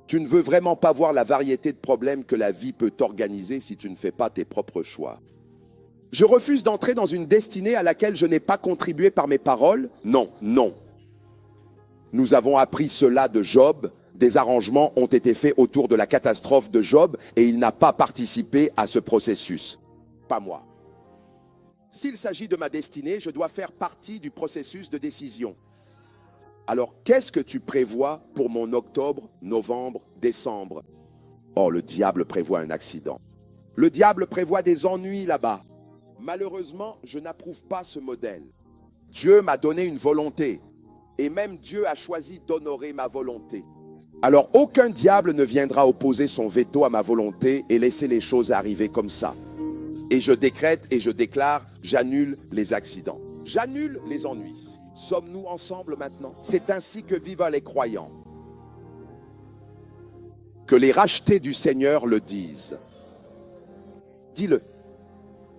tu ne veux vraiment pas voir la variété de problèmes que la vie peut t'organiser si tu ne fais pas tes propres choix. Je refuse d'entrer dans une destinée à laquelle je n'ai pas contribué par mes paroles. Non, non. Nous avons appris cela de Job. Des arrangements ont été faits autour de la catastrophe de Job et il n'a pas participé à ce processus. Pas moi. S'il s'agit de ma destinée, je dois faire partie du processus de décision. Alors, qu'est-ce que tu prévois pour mon octobre, novembre, décembre? Oh, le diable prévoit un accident. Le diable prévoit des ennuis là-bas. Malheureusement, je n'approuve pas ce modèle. Dieu m'a donné une volonté. Et même Dieu a choisi d'honorer ma volonté. Alors, aucun diable ne viendra opposer son veto à ma volonté et laisser les choses arriver comme ça. Et je décrète et je déclare, j'annule les accidents. J'annule les ennuis. Sommes-nous ensemble maintenant? C'est ainsi que vivent les croyants. Que les rachetés du Seigneur le disent. Dis-le.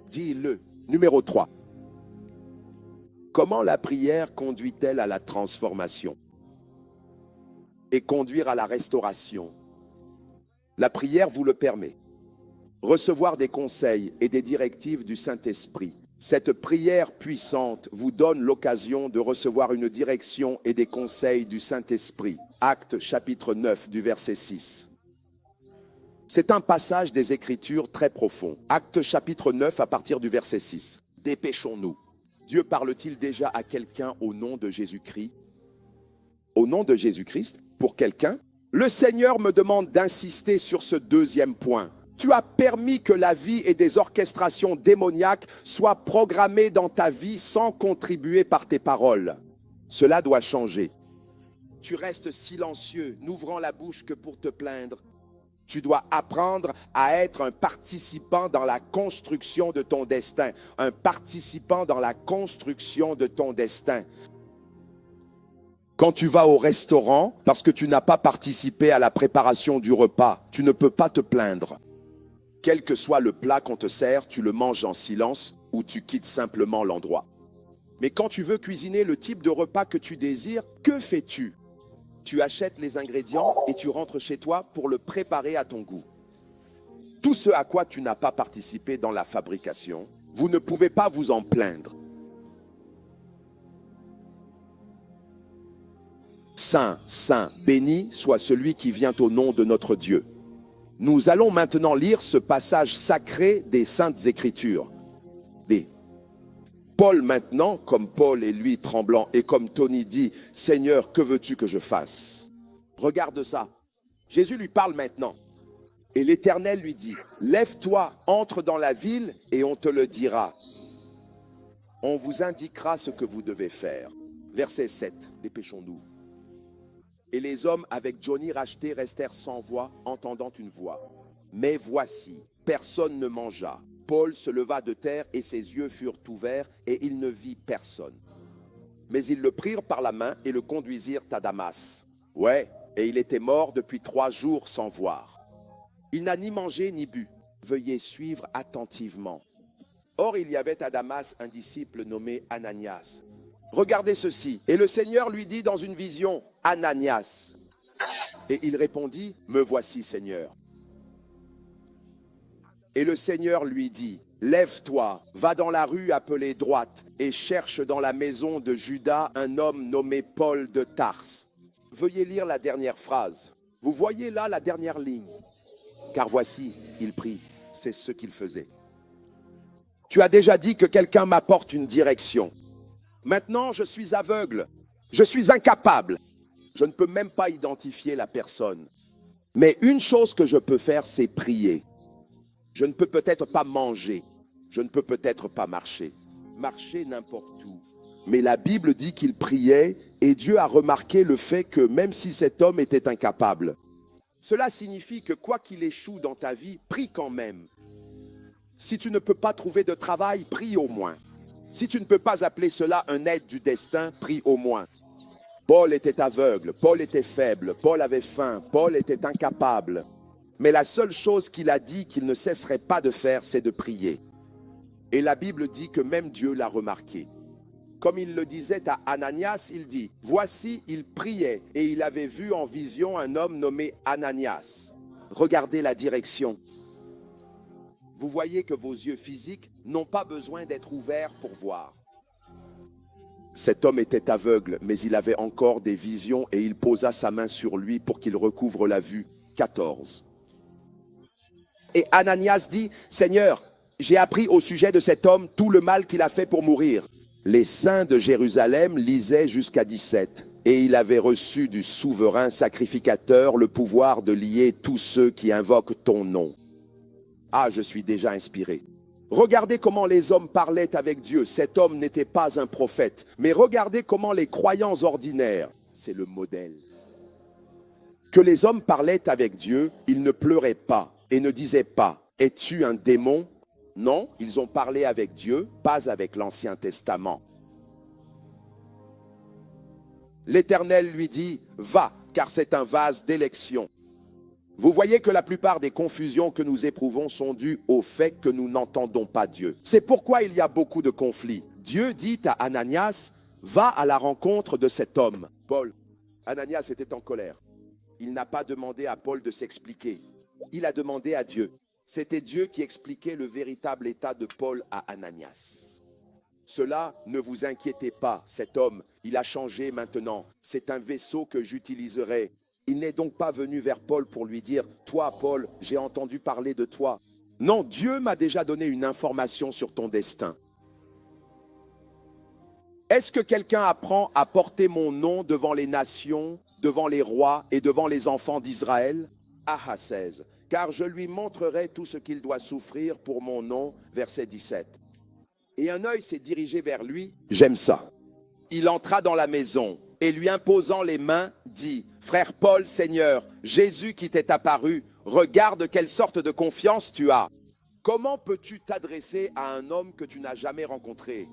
Dis-le. Numéro 3. Comment la prière conduit-elle à la transformation et conduire à la restauration? La prière vous le permet. Recevoir des conseils et des directives du Saint-Esprit Cette prière puissante vous donne l'occasion de recevoir une direction et des conseils du Saint-Esprit. Actes chapitre 9 du verset 6. C'est un passage des Écritures très profond. Actes chapitre 9 à partir du verset 6. Dépêchons-nous. Dieu parle-t-il déjà à quelqu'un au nom de Jésus-Christ? Au nom de Jésus-Christ, pour quelqu'un? Le Seigneur me demande d'insister sur ce deuxième point. Tu as permis que la vie et des orchestrations démoniaques soient programmées dans ta vie sans contribuer par tes paroles. Cela doit changer. Tu restes silencieux, n'ouvrant la bouche que pour te plaindre. Tu dois apprendre à être un participant dans la construction de ton destin. Un participant dans la construction de ton destin. Quand tu vas au restaurant, parce que tu n'as pas participé à la préparation du repas, tu ne peux pas te plaindre. Quel que soit le plat qu'on te sert, tu le manges en silence ou tu quittes simplement l'endroit. Mais quand tu veux cuisiner le type de repas que tu désires, que fais-tu? Tu achètes les ingrédients et tu rentres chez toi pour le préparer à ton goût. Tout ce à quoi tu n'as pas participé dans la fabrication, vous ne pouvez pas vous en plaindre. Saint, saint, béni soit celui qui vient au nom de notre Dieu. Nous allons maintenant lire ce passage sacré des Saintes Écritures. Paul maintenant, comme Paul et lui tremblant, et comme Tony dit, « Seigneur, que veux-tu que je fasse ?» Regarde ça. Jésus lui parle maintenant. Et l'Éternel lui dit, « Lève-toi, entre dans la ville et on te le dira. On vous indiquera ce que vous devez faire. » Verset 7, dépêchons-nous. Et les hommes avec Johnny racheté restèrent sans voix, entendant une voix. Mais voici, personne ne mangea. Paul se leva de terre et ses yeux furent ouverts et il ne vit personne. Mais ils le prirent par la main et le conduisirent à Damas. Ouais, et il était mort depuis 3 jours sans voir. Il n'a ni mangé ni bu. Veuillez suivre attentivement. Or, il y avait à Damas un disciple nommé Ananias. Regardez ceci. Et le Seigneur lui dit dans une vision, « Ananias !» Et il répondit, « Me voici, Seigneur. » Et le Seigneur lui dit, « Lève-toi, va dans la rue appelée droite et cherche dans la maison de Judas un homme nommé Paul de Tarse. » Veuillez lire la dernière phrase. Vous voyez là la dernière ligne. Car voici, il prie. C'est ce qu'il faisait. Tu as déjà dit que quelqu'un m'apporte une direction. Maintenant, je suis aveugle. Je suis incapable. Je ne peux même pas identifier la personne. Mais une chose que je peux faire, c'est prier. Je ne peux peut-être pas manger. Je ne peux peut-être pas marcher. Marcher n'importe où. Mais la Bible dit qu'il priait et Dieu a remarqué le fait que même si cet homme était incapable, cela signifie que quoi qu'il échoue dans ta vie, prie quand même. Si tu ne peux pas trouver de travail, prie au moins. Si tu ne peux pas appeler cela un aide du destin, prie au moins. Paul était aveugle, Paul était faible, Paul avait faim, Paul était incapable. Mais la seule chose qu'il a dit qu'il ne cesserait pas de faire, c'est de prier. Et la Bible dit que même Dieu l'a remarqué. Comme il le disait à Ananias, il dit, « Voici, il priait et il avait vu en vision un homme nommé Ananias. » Regardez la direction. Vous voyez que vos yeux physiques n'ont pas besoin d'être ouverts pour voir. Cet homme était aveugle, mais il avait encore des visions et il posa sa main sur lui pour qu'il recouvre la vue. 14. Et Ananias dit, « Seigneur, j'ai appris au sujet de cet homme tout le mal qu'il a fait pour mourir. » Les saints de Jérusalem lisaient jusqu'à 17. Et il avait reçu du souverain sacrificateur le pouvoir de lier tous ceux qui invoquent ton nom. Ah, je suis déjà inspiré. Regardez comment les hommes parlaient avec Dieu. Cet homme n'était pas un prophète. Mais regardez comment les croyants ordinaires, c'est le modèle. Que les hommes parlaient avec Dieu, ils ne pleuraient pas et ne disaient pas, « Es-tu un démon ?» Non, ils ont parlé avec Dieu, pas avec l'Ancien Testament. L'Éternel lui dit, « Va, car c'est un vase d'élection. » Vous voyez que la plupart des confusions que nous éprouvons sont dues au fait que nous n'entendons pas Dieu. C'est pourquoi il y a beaucoup de conflits. Dieu dit à Ananias, « Va à la rencontre de cet homme. » Paul, Ananias était en colère. Il n'a pas demandé à Paul de s'expliquer. Il a demandé à Dieu. C'était Dieu qui expliquait le véritable état de Paul à Ananias. Cela, ne vous inquiétez pas, cet homme, il a changé maintenant. C'est un vaisseau que j'utiliserai. Il n'est donc pas venu vers Paul pour lui dire, toi, Paul, j'ai entendu parler de toi. Non, Dieu m'a déjà donné une information sur ton destin. Est-ce que quelqu'un apprend à porter mon nom devant les nations, devant les rois et devant les enfants d'Israël? Ahaz, car je lui montrerai tout ce qu'il doit souffrir pour mon nom, verset 17. Et un œil s'est dirigé vers lui, j'aime ça. Il entra dans la maison et lui imposant les mains, dit, frère Paul, Seigneur, Jésus qui t'est apparu, regarde quelle sorte de confiance tu as. Comment peux-tu t'adresser à un homme que tu n'as jamais rencontré?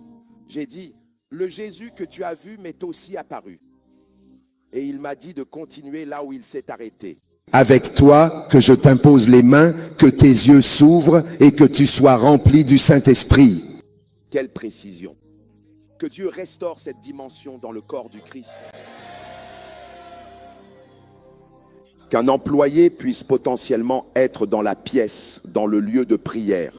J'ai dit, le Jésus que tu as vu m'est aussi apparu. Et il m'a dit de continuer là où il s'est arrêté. Avec toi, que je t'impose les mains, que tes yeux s'ouvrent et que tu sois rempli du Saint-Esprit. Quelle précision! Que Dieu restaure cette dimension dans le corps du Christ. Qu'un employé puisse potentiellement être dans la pièce, dans le lieu de prière.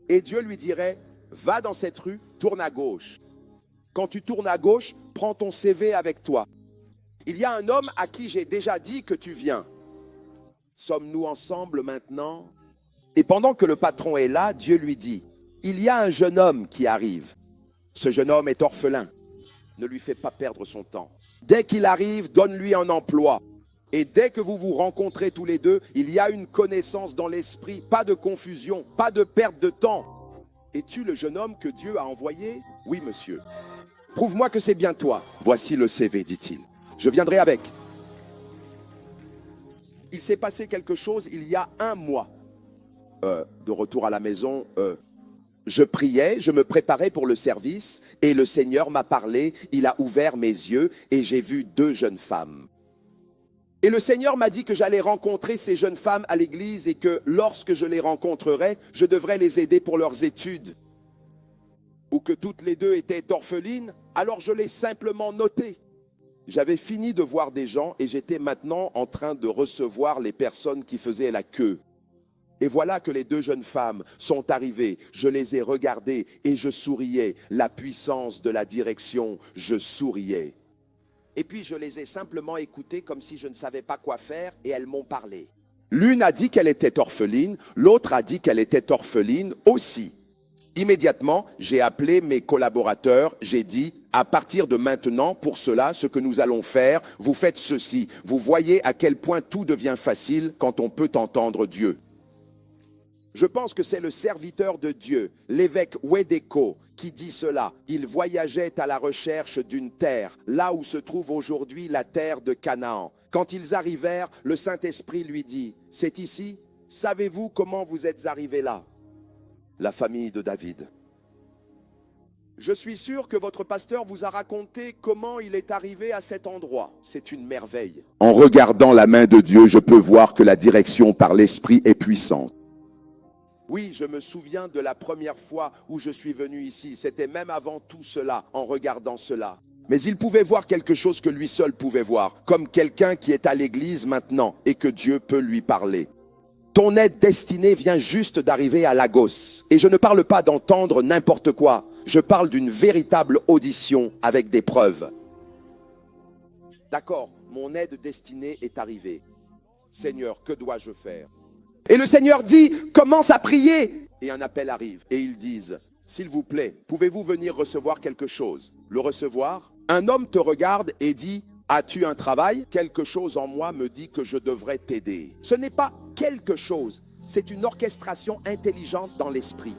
Et Dieu lui dirait, va dans cette rue, tourne à gauche. Quand tu tournes à gauche, prends ton CV avec toi. Il y a un homme à qui j'ai déjà dit que tu viens. Sommes-nous ensemble maintenant? Et pendant que le patron est là, Dieu lui dit, il y a un jeune homme qui arrive. Ce jeune homme est orphelin. Ne lui fais pas perdre son temps. Dès qu'il arrive, donne-lui un emploi. Et dès que vous vous rencontrez tous les deux, il y a une connaissance dans l'esprit, pas de confusion, pas de perte de temps. Es-tu le jeune homme que Dieu a envoyé? Oui, monsieur. Prouve-moi que c'est bien toi. Voici le CV, dit-il. Je viendrai avec. Il s'est passé quelque chose il y a un mois. De retour à la maison, je priais, je me préparais pour le service et le Seigneur m'a parlé, il a ouvert mes yeux et j'ai vu 2 jeunes femmes. Et le Seigneur m'a dit que j'allais rencontrer ces jeunes femmes à l'église et que lorsque je les rencontrerais, je devrais les aider pour leurs études. Ou que toutes les 2 étaient orphelines, alors je l'ai simplement noté. J'avais fini de voir des gens et j'étais maintenant en train de recevoir les personnes qui faisaient la queue. Et voilà que les 2 jeunes femmes sont arrivées, je les ai regardées et je souriais. La puissance de la direction, je souriais. Et puis je les ai simplement écoutées comme si je ne savais pas quoi faire et elles m'ont parlé. L'une a dit qu'elle était orpheline, l'autre a dit qu'elle était orpheline aussi. Immédiatement, j'ai appelé mes collaborateurs, j'ai dit, à partir de maintenant, pour cela, ce que nous allons faire, vous faites ceci. Vous voyez à quel point tout devient facile quand on peut entendre Dieu. Je pense que c'est le serviteur de Dieu, l'évêque Wedeko, qui dit cela. Il voyageait à la recherche d'une terre, là où se trouve aujourd'hui la terre de Canaan. Quand ils arrivèrent, le Saint-Esprit lui dit, « C'est ici? Savez-vous comment vous êtes arrivés là ?» La famille de David. Je suis sûr que votre pasteur vous a raconté comment il est arrivé à cet endroit. C'est une merveille. En regardant la main de Dieu, je peux voir que la direction par l'Esprit est puissante. Oui, je me souviens de la première fois où je suis venu ici. C'était même avant tout cela, en regardant cela. Mais il pouvait voir quelque chose que lui seul pouvait voir, comme quelqu'un qui est à l'église maintenant et que Dieu peut lui parler. Ton aide destinée vient juste d'arriver à Lagos. Et je ne parle pas d'entendre n'importe quoi. Je parle d'une véritable audition avec des preuves. D'accord, mon aide destinée est arrivée. Seigneur, que dois-je faire? Et le Seigneur dit, commence à prier. Et un appel arrive. Et ils disent, s'il vous plaît, pouvez-vous venir recevoir quelque chose? Le recevoir? Un homme te regarde et dit, as-tu un travail? Quelque chose en moi me dit que je devrais t'aider. Ce n'est pas quelque chose, c'est une orchestration intelligente dans l'esprit.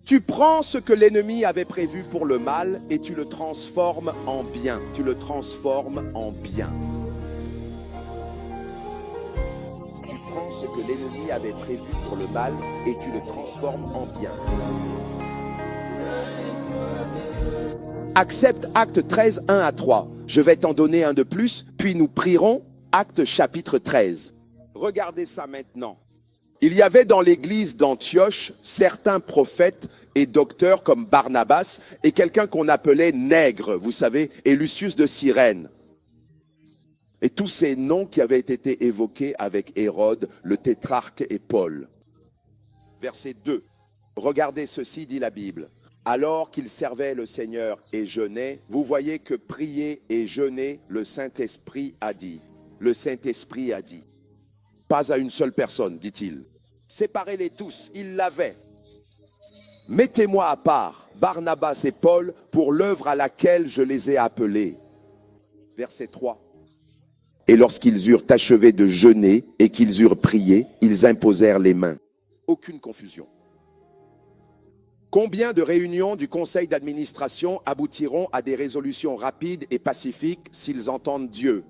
Tu prends ce que l'ennemi avait prévu pour le mal et tu le transformes en bien. Tu le transformes en bien. Tu prends ce que l'ennemi avait prévu pour le mal et tu le transformes en bien. Accepte Acte 13, 1 à 3. Je vais t'en donner un de plus, puis nous prierons Acte chapitre 13. Regardez ça maintenant. Il y avait dans l'église d'Antioche certains prophètes et docteurs comme Barnabas et quelqu'un qu'on appelait Nègre, vous savez, et Lucius de Cyrène. Et tous ces noms qui avaient été évoqués avec Hérode, le tétrarque et Paul. Verset 2. Regardez ceci, dit la Bible. Alors qu'il servait le Seigneur et jeûnait, vous voyez que prier et jeûner, le Saint-Esprit a dit. Le Saint-Esprit a dit. Pas à une seule personne, dit-il. Séparez-les tous, il l'avait. Mettez-moi à part, Barnabas et Paul, pour l'œuvre à laquelle je les ai appelés. Verset 3. Et lorsqu'ils eurent achevé de jeûner et qu'ils eurent prié, ils imposèrent les mains. Aucune confusion. Combien de réunions du conseil d'administration aboutiront à des résolutions rapides et pacifiques s'ils entendent Dieu?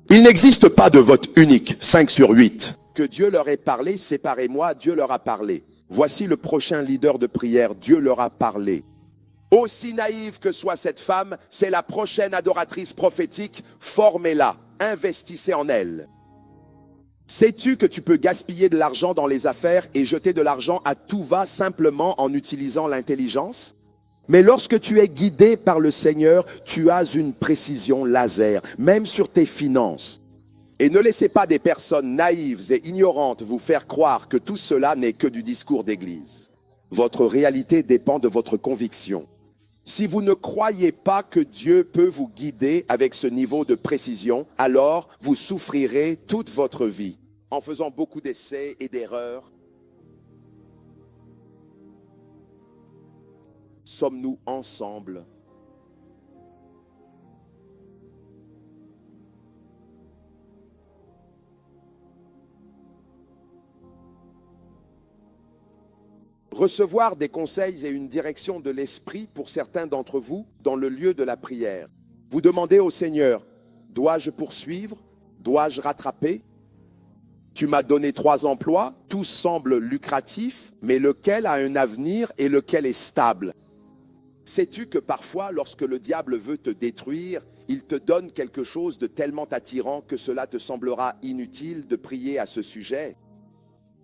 Il n'existe pas de vote unique, 5 sur 8. Que Dieu leur ait parlé, séparez-moi, Dieu leur a parlé. Voici le prochain leader de prière, Dieu leur a parlé. Aussi naïve que soit cette femme, c'est la prochaine adoratrice prophétique, formez-la, investissez en elle. Sais-tu que tu peux gaspiller de l'argent dans les affaires et jeter de l'argent à tout va simplement en utilisant l'intelligence? Mais lorsque tu es guidé par le Seigneur, tu as une précision laser, même sur tes finances. Et ne laissez pas des personnes naïves et ignorantes vous faire croire que tout cela n'est que du discours d'église. Votre réalité dépend de votre conviction. Si vous ne croyez pas que Dieu peut vous guider avec ce niveau de précision, alors vous souffrirez toute votre vie en faisant beaucoup d'essais et d'erreurs. Sommes-nous ensemble? Recevoir des conseils et une direction de l'esprit pour certains d'entre vous dans le lieu de la prière. Vous demandez au Seigneur, dois-je poursuivre? Dois-je rattraper? Tu m'as donné 3 emplois, tous semblent lucratifs, mais lequel a un avenir et lequel est stable? Sais-tu que parfois, lorsque le diable veut te détruire, il te donne quelque chose de tellement attirant que cela te semblera inutile de prier à ce sujet?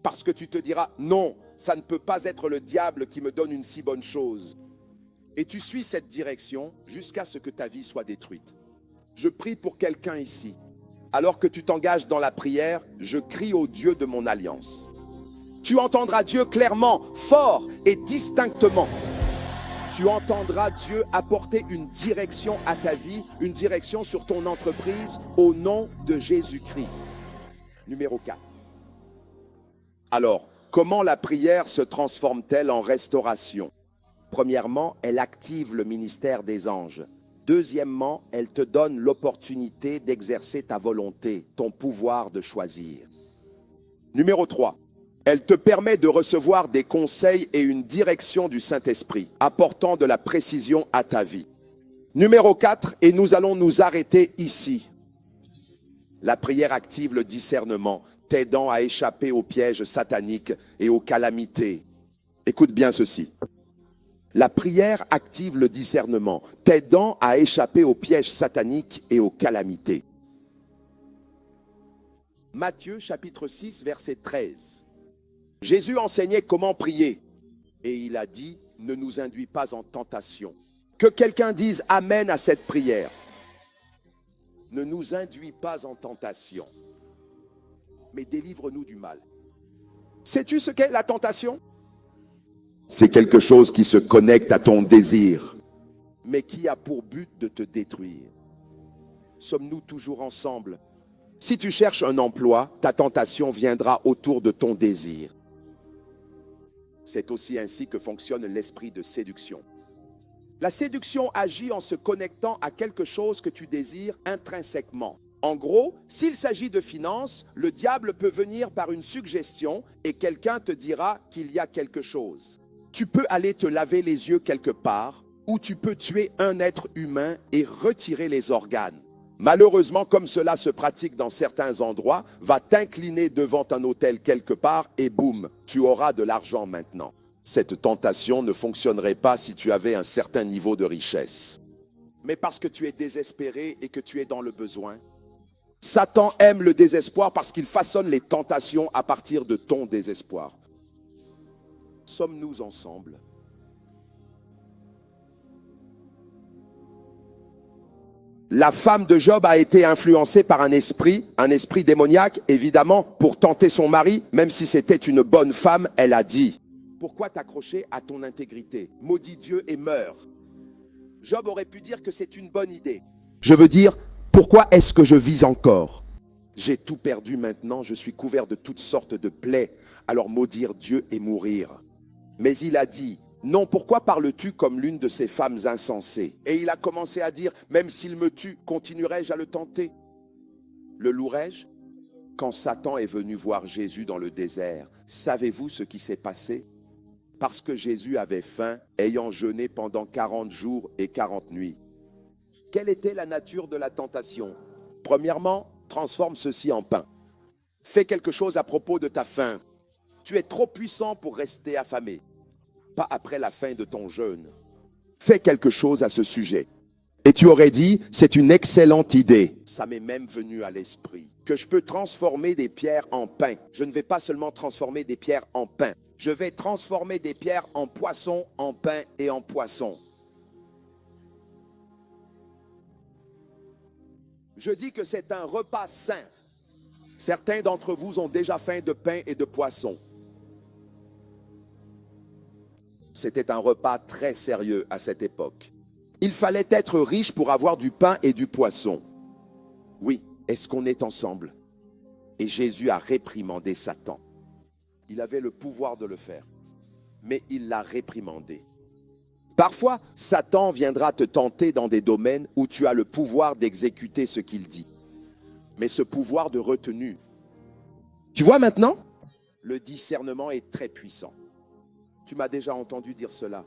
Parce que tu te diras, non, ça ne peut pas être le diable qui me donne une si bonne chose. Et tu suis cette direction jusqu'à ce que ta vie soit détruite. Je prie pour quelqu'un ici. Alors que tu t'engages dans la prière, je crie au Dieu de mon alliance. Tu entendras Dieu clairement, fort et distinctement. Tu entendras Dieu apporter une direction à ta vie, une direction sur ton entreprise au nom de Jésus-Christ. Numéro 4. Alors, comment la prière se transforme-t-elle en restauration? Premièrement, elle active le ministère des anges. Deuxièmement, elle te donne l'opportunité d'exercer ta volonté, ton pouvoir de choisir. Numéro 3, elle te permet de recevoir des conseils et une direction du Saint-Esprit, apportant de la précision à ta vie. Numéro 4, et nous allons nous arrêter ici. La prière active le discernement, t'aidant à échapper aux pièges sataniques et aux calamités. Écoute bien ceci. La prière active le discernement, t'aidant à échapper aux pièges sataniques et aux calamités. Matthieu chapitre 6, verset 13. Jésus enseignait comment prier. Et il a dit, ne nous induis pas en tentation. Que quelqu'un dise Amen à cette prière. Ne nous induis pas en tentation, mais délivre-nous du mal. Sais-tu ce qu'est la tentation? C'est quelque chose qui se connecte à ton désir, mais qui a pour but de te détruire. Sommes-nous toujours ensemble? Si tu cherches un emploi, ta tentation viendra autour de ton désir. C'est aussi ainsi que fonctionne l'esprit de séduction. La séduction agit en se connectant à quelque chose que tu désires intrinsèquement. En gros, s'il s'agit de finances, le diable peut venir par une suggestion et quelqu'un te dira qu'il y a quelque chose. Tu peux aller te laver les yeux quelque part ou tu peux tuer un être humain et retirer les organes. Malheureusement, comme cela se pratique dans certains endroits, va t'incliner devant un autel quelque part et boum, tu auras de l'argent maintenant. Cette tentation ne fonctionnerait pas si tu avais un certain niveau de richesse. Mais parce que tu es désespéré et que tu es dans le besoin, Satan aime le désespoir parce qu'il façonne les tentations à partir de ton désespoir. Sommes-nous ensemble? La femme de Job a été influencée par un esprit démoniaque, évidemment, pour tenter son mari, même si c'était une bonne femme, elle a dit, Pourquoi t'accrocher à ton intégrité? Maudis Dieu et meurs. Job aurait pu dire que c'est une bonne idée. Je veux dire, pourquoi est-ce que je vis encore? J'ai tout perdu maintenant, je suis couvert de toutes sortes de plaies, alors maudire Dieu et mourir. Mais il a dit, non, pourquoi parles-tu comme l'une de ces femmes insensées? Et il a commencé à dire, même s'il me tue, continuerai-je à le tenter? Le louerai-je? Quand Satan est venu voir Jésus dans le désert, savez-vous ce qui s'est passé? Parce que Jésus avait faim, ayant jeûné pendant 40 jours et 40 nuits. Quelle était la nature de la tentation? Premièrement, transforme ceci en pain. Fais quelque chose à propos de ta faim. Tu es trop puissant pour rester affamé. Pas après la fin de ton jeûne. Fais quelque chose à ce sujet. Et tu aurais dit, c'est une excellente idée. Ça m'est même venu à l'esprit que je peux transformer des pierres en pain. Je ne vais pas seulement transformer des pierres en pain. Je vais transformer des pierres en poissons, en pain et en poissons. Je dis que c'est un repas sain. Certains d'entre vous ont déjà faim de pain et de poisson. C'était un repas très sérieux à cette époque. Il fallait être riche pour avoir du pain et du poisson. Oui, est-ce qu'on est ensemble? Et Jésus a réprimandé Satan. Il avait le pouvoir de le faire, mais il l'a réprimandé. Parfois, Satan viendra te tenter dans des domaines où tu as le pouvoir d'exécuter ce qu'il dit. Mais ce pouvoir de retenue, tu vois maintenant, le discernement est très puissant. Tu m'as déjà entendu dire cela.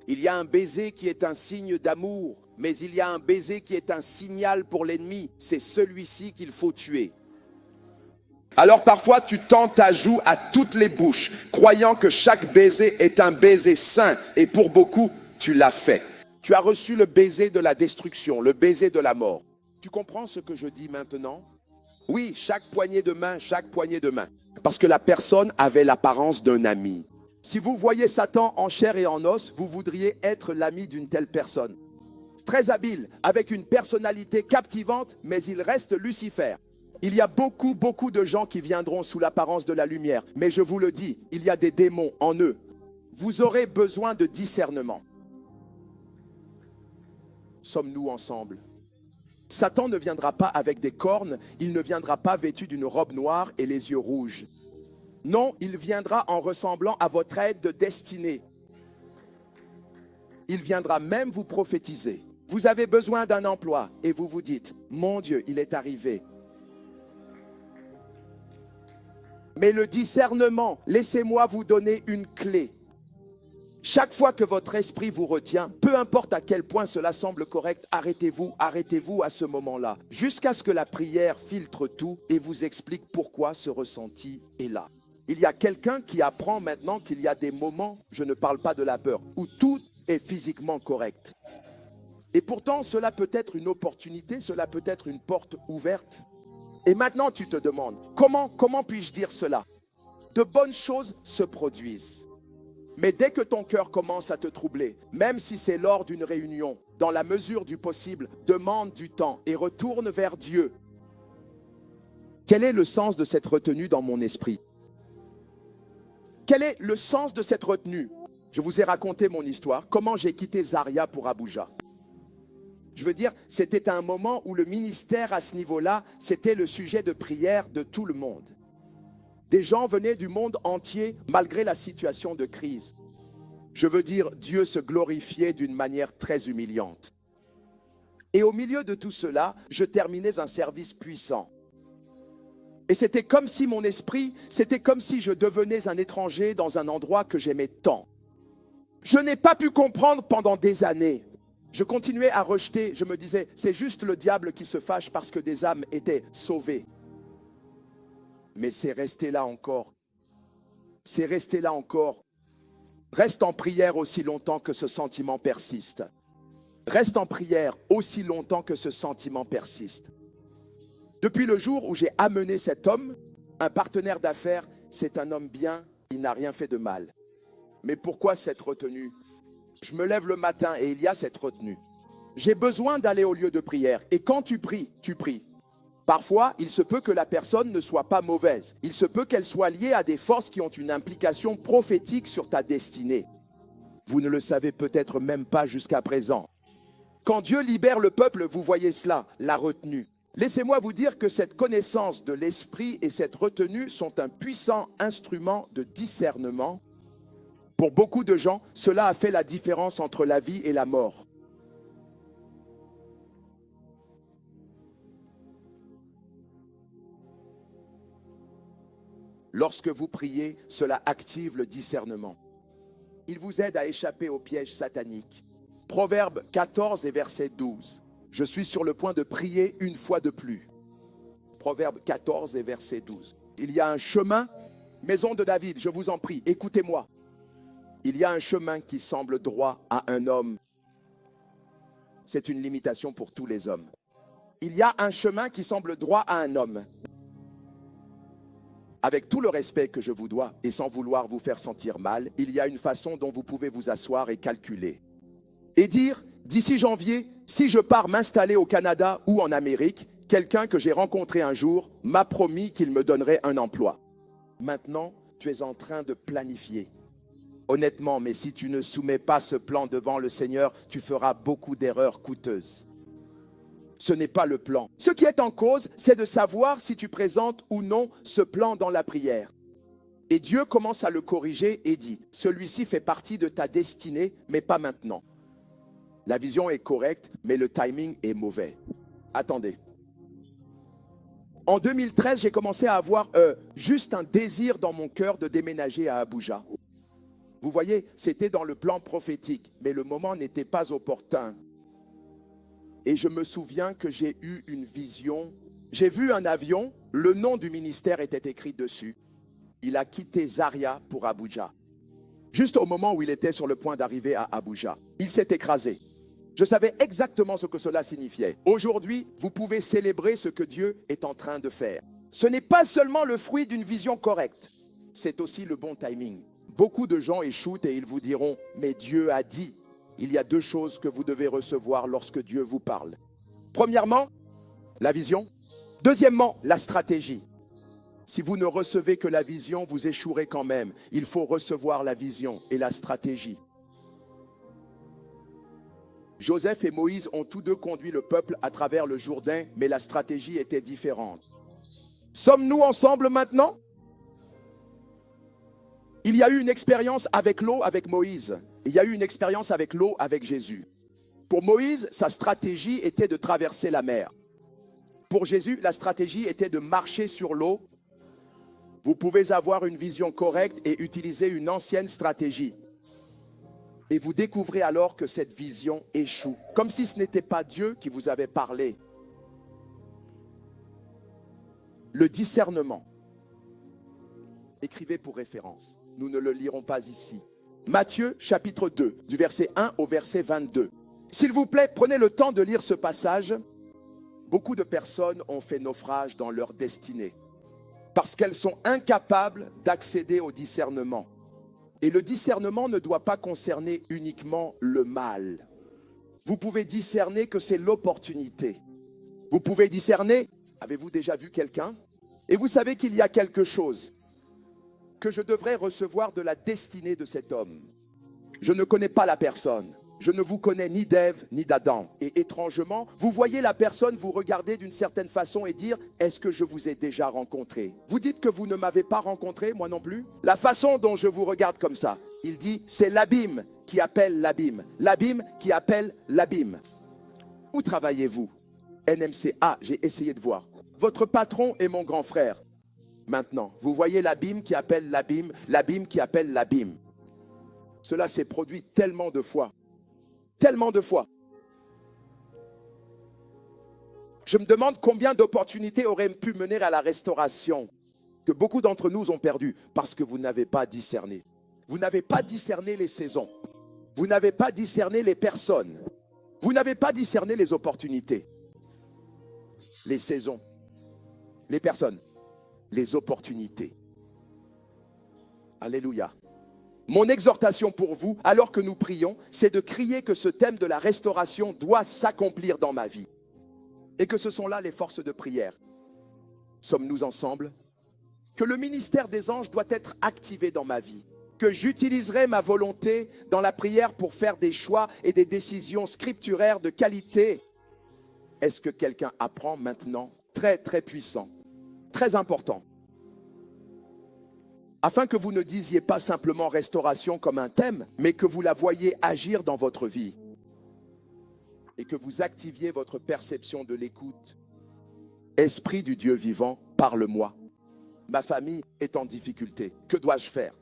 Il y a un baiser qui est un signe d'amour, mais il y a un baiser qui est un signal pour l'ennemi. C'est celui-ci qu'il faut tuer. Alors parfois tu tends ta joue à toutes les bouches, croyant que chaque baiser est un baiser saint, et pour beaucoup, tu l'as fait. Tu as reçu le baiser de la destruction, le baiser de la mort. Tu comprends ce que je dis maintenant? Oui, chaque poignée de main, chaque poignée de main. Parce que la personne avait l'apparence d'un ami. Si vous voyez Satan en chair et en os, vous voudriez être l'ami d'une telle personne. Très habile, avec une personnalité captivante, mais il reste Lucifer. Il y a beaucoup de gens qui viendront sous l'apparence de la lumière. Mais je vous le dis, il y a des démons en eux. Vous aurez besoin de discernement. Sommes-nous ensemble? Satan ne viendra pas avec des cornes, il ne viendra pas vêtu d'une robe noire et les yeux rouges. Non, il viendra en ressemblant à votre aide de destinée. Il viendra même vous prophétiser. Vous avez besoin d'un emploi et vous vous dites, mon Dieu, il est arrivé. Mais le discernement, laissez-moi vous donner une clé. Chaque fois que votre esprit vous retient, peu importe à quel point cela semble correct, arrêtez-vous à ce moment-là, jusqu'à ce que la prière filtre tout et vous explique pourquoi ce ressenti est là. Il y a quelqu'un qui apprend maintenant qu'il y a des moments, je ne parle pas de la peur, où tout est physiquement correct. Et pourtant, cela peut être une opportunité, cela peut être une porte ouverte. Et maintenant, tu te demandes, comment puis-je dire cela? De bonnes choses se produisent. Mais dès que ton cœur commence à te troubler, même si c'est lors d'une réunion, dans la mesure du possible, demande du temps et retourne vers Dieu. Quel est le sens de cette retenue dans mon esprit? Quel est le sens de cette retenue? Je vous ai raconté mon histoire, comment j'ai quitté Zaria pour Abuja. Je veux dire, c'était un moment où le ministère à ce niveau-là, c'était le sujet de prière de tout le monde. Des gens venaient du monde entier malgré la situation de crise. Je veux dire, Dieu se glorifiait d'une manière très humiliante. Et au milieu de tout cela, je terminais un service puissant. Et c'était comme si mon esprit, c'était comme si je devenais un étranger dans un endroit que j'aimais tant. Je n'ai pas pu comprendre pendant des années. Je continuais à rejeter, je me disais, c'est juste le diable qui se fâche parce que des âmes étaient sauvées. Mais c'est resté là encore. C'est resté là encore. Reste en prière aussi longtemps que ce sentiment persiste. Reste en prière aussi longtemps que ce sentiment persiste. Depuis le jour où j'ai amené cet homme, un partenaire d'affaires, c'est un homme bien, il n'a rien fait de mal. Mais pourquoi cette retenue? Je me lève le matin et il y a cette retenue. J'ai besoin d'aller au lieu de prière. Et quand tu pries, tu pries. Parfois, il se peut que la personne ne soit pas mauvaise. Il se peut qu'elle soit liée à des forces qui ont une implication prophétique sur ta destinée. Vous ne le savez peut-être même pas jusqu'à présent. Quand Dieu libère le peuple, vous voyez cela, la retenue. Laissez-moi vous dire que cette connaissance de l'esprit et cette retenue sont un puissant instrument de discernement. Pour beaucoup de gens, cela a fait la différence entre la vie et la mort. Lorsque vous priez, cela active le discernement. Il vous aide à échapper aux pièges sataniques. Proverbe 14 et verset 12. Je suis sur le point de prier une fois de plus. Proverbe 14 et verset 12. Il y a un chemin, maison de David, je vous en prie, écoutez-moi. Il y a un chemin qui semble droit à un homme. C'est une limitation pour tous les hommes. Il y a un chemin qui semble droit à un homme. Avec tout le respect que je vous dois et sans vouloir vous faire sentir mal, il y a une façon dont vous pouvez vous asseoir et calculer. Et dire, d'ici janvier, si je pars m'installer au Canada ou en Amérique, quelqu'un que j'ai rencontré un jour m'a promis qu'il me donnerait un emploi. Maintenant, tu es en train de planifier. Honnêtement, mais si tu ne soumets pas ce plan devant le Seigneur, tu feras beaucoup d'erreurs coûteuses. Ce n'est pas le plan. Ce qui est en cause, c'est de savoir si tu présentes ou non ce plan dans la prière. Et Dieu commence à le corriger et dit, celui-ci fait partie de ta destinée, mais pas maintenant. La vision est correcte, mais le timing est mauvais. Attendez. En 2013, j'ai commencé à avoir juste un désir dans mon cœur de déménager à Abuja. Vous voyez, c'était dans le plan prophétique, mais le moment n'était pas opportun. Et je me souviens que j'ai eu une vision. J'ai vu un avion, le nom du ministère était écrit dessus. Il a quitté Zaria pour Abuja. Juste au moment où il était sur le point d'arriver à Abuja, il s'est écrasé. Je savais exactement ce que cela signifiait. Aujourd'hui, vous pouvez célébrer ce que Dieu est en train de faire. Ce n'est pas seulement le fruit d'une vision correcte, c'est aussi le bon timing. Beaucoup de gens échouent et ils vous diront, mais Dieu a dit. Il y a deux choses que vous devez recevoir lorsque Dieu vous parle. Premièrement, la vision. Deuxièmement, la stratégie. Si vous ne recevez que la vision, vous échouerez quand même. Il faut recevoir la vision et la stratégie. Joseph et Moïse ont tous deux conduit le peuple à travers le Jourdain, mais la stratégie était différente. Sommes-nous ensemble maintenant? Il y a eu une expérience avec l'eau avec Moïse. Il y a eu une expérience avec l'eau avec Jésus. Pour Moïse, sa stratégie était de traverser la mer. Pour Jésus, la stratégie était de marcher sur l'eau. Vous pouvez avoir une vision correcte et utiliser une ancienne stratégie. Et vous découvrez alors que cette vision échoue. Comme si ce n'était pas Dieu qui vous avait parlé. Le discernement. Écrivez pour référence. Nous ne le lirons pas ici. Matthieu chapitre 2, du verset 1 au verset 22. S'il vous plaît, prenez le temps de lire ce passage. Beaucoup de personnes ont fait naufrage dans leur destinée parce qu'elles sont incapables d'accéder au discernement. Et le discernement ne doit pas concerner uniquement le mal. Vous pouvez discerner que c'est l'opportunité. Vous pouvez discerner, avez-vous déjà vu quelqu'un? Et vous savez qu'il y a quelque chose que je devrais recevoir de la destinée de cet homme. Je ne connais pas la personne. Je ne vous connais ni d'Ève ni d'Adam. Et étrangement, vous voyez la personne vous regarder d'une certaine façon et dire, est-ce que je vous ai déjà rencontré? Vous dites que vous ne m'avez pas rencontré, moi non plus. La façon dont je vous regarde comme ça, il dit, c'est l'abîme qui appelle l'abîme. L'abîme qui appelle l'abîme. Où travaillez-vous? NMC. Ah, j'ai essayé de voir. Votre patron est mon grand frère. Maintenant, vous voyez l'abîme qui appelle l'abîme qui appelle l'abîme. Cela s'est produit tellement de fois. Tellement de fois. Je me demande combien d'opportunités auraient pu mener à la restauration que beaucoup d'entre nous ont perdu parce que vous n'avez pas discerné. Vous n'avez pas discerné les saisons. Vous n'avez pas discerné les personnes. Vous n'avez pas discerné les opportunités. Les saisons. Les personnes. Les opportunités. Alléluia. Mon exhortation pour vous, alors que nous prions, c'est de crier que ce thème de la restauration doit s'accomplir dans ma vie. Et que ce sont là les forces de prière. Sommes-nous ensemble? Que le ministère des anges doit être activé dans ma vie. Que j'utiliserai ma volonté dans la prière pour faire des choix et des décisions scripturaires de qualité. Est-ce que quelqu'un apprend maintenant? Très, très puissant, très important. Afin que vous ne disiez pas simplement restauration comme un thème, mais que vous la voyiez agir dans votre vie. Et que vous activiez votre perception de l'écoute. Esprit du Dieu vivant, parle-moi. Ma famille est en difficulté. Que dois-je faire?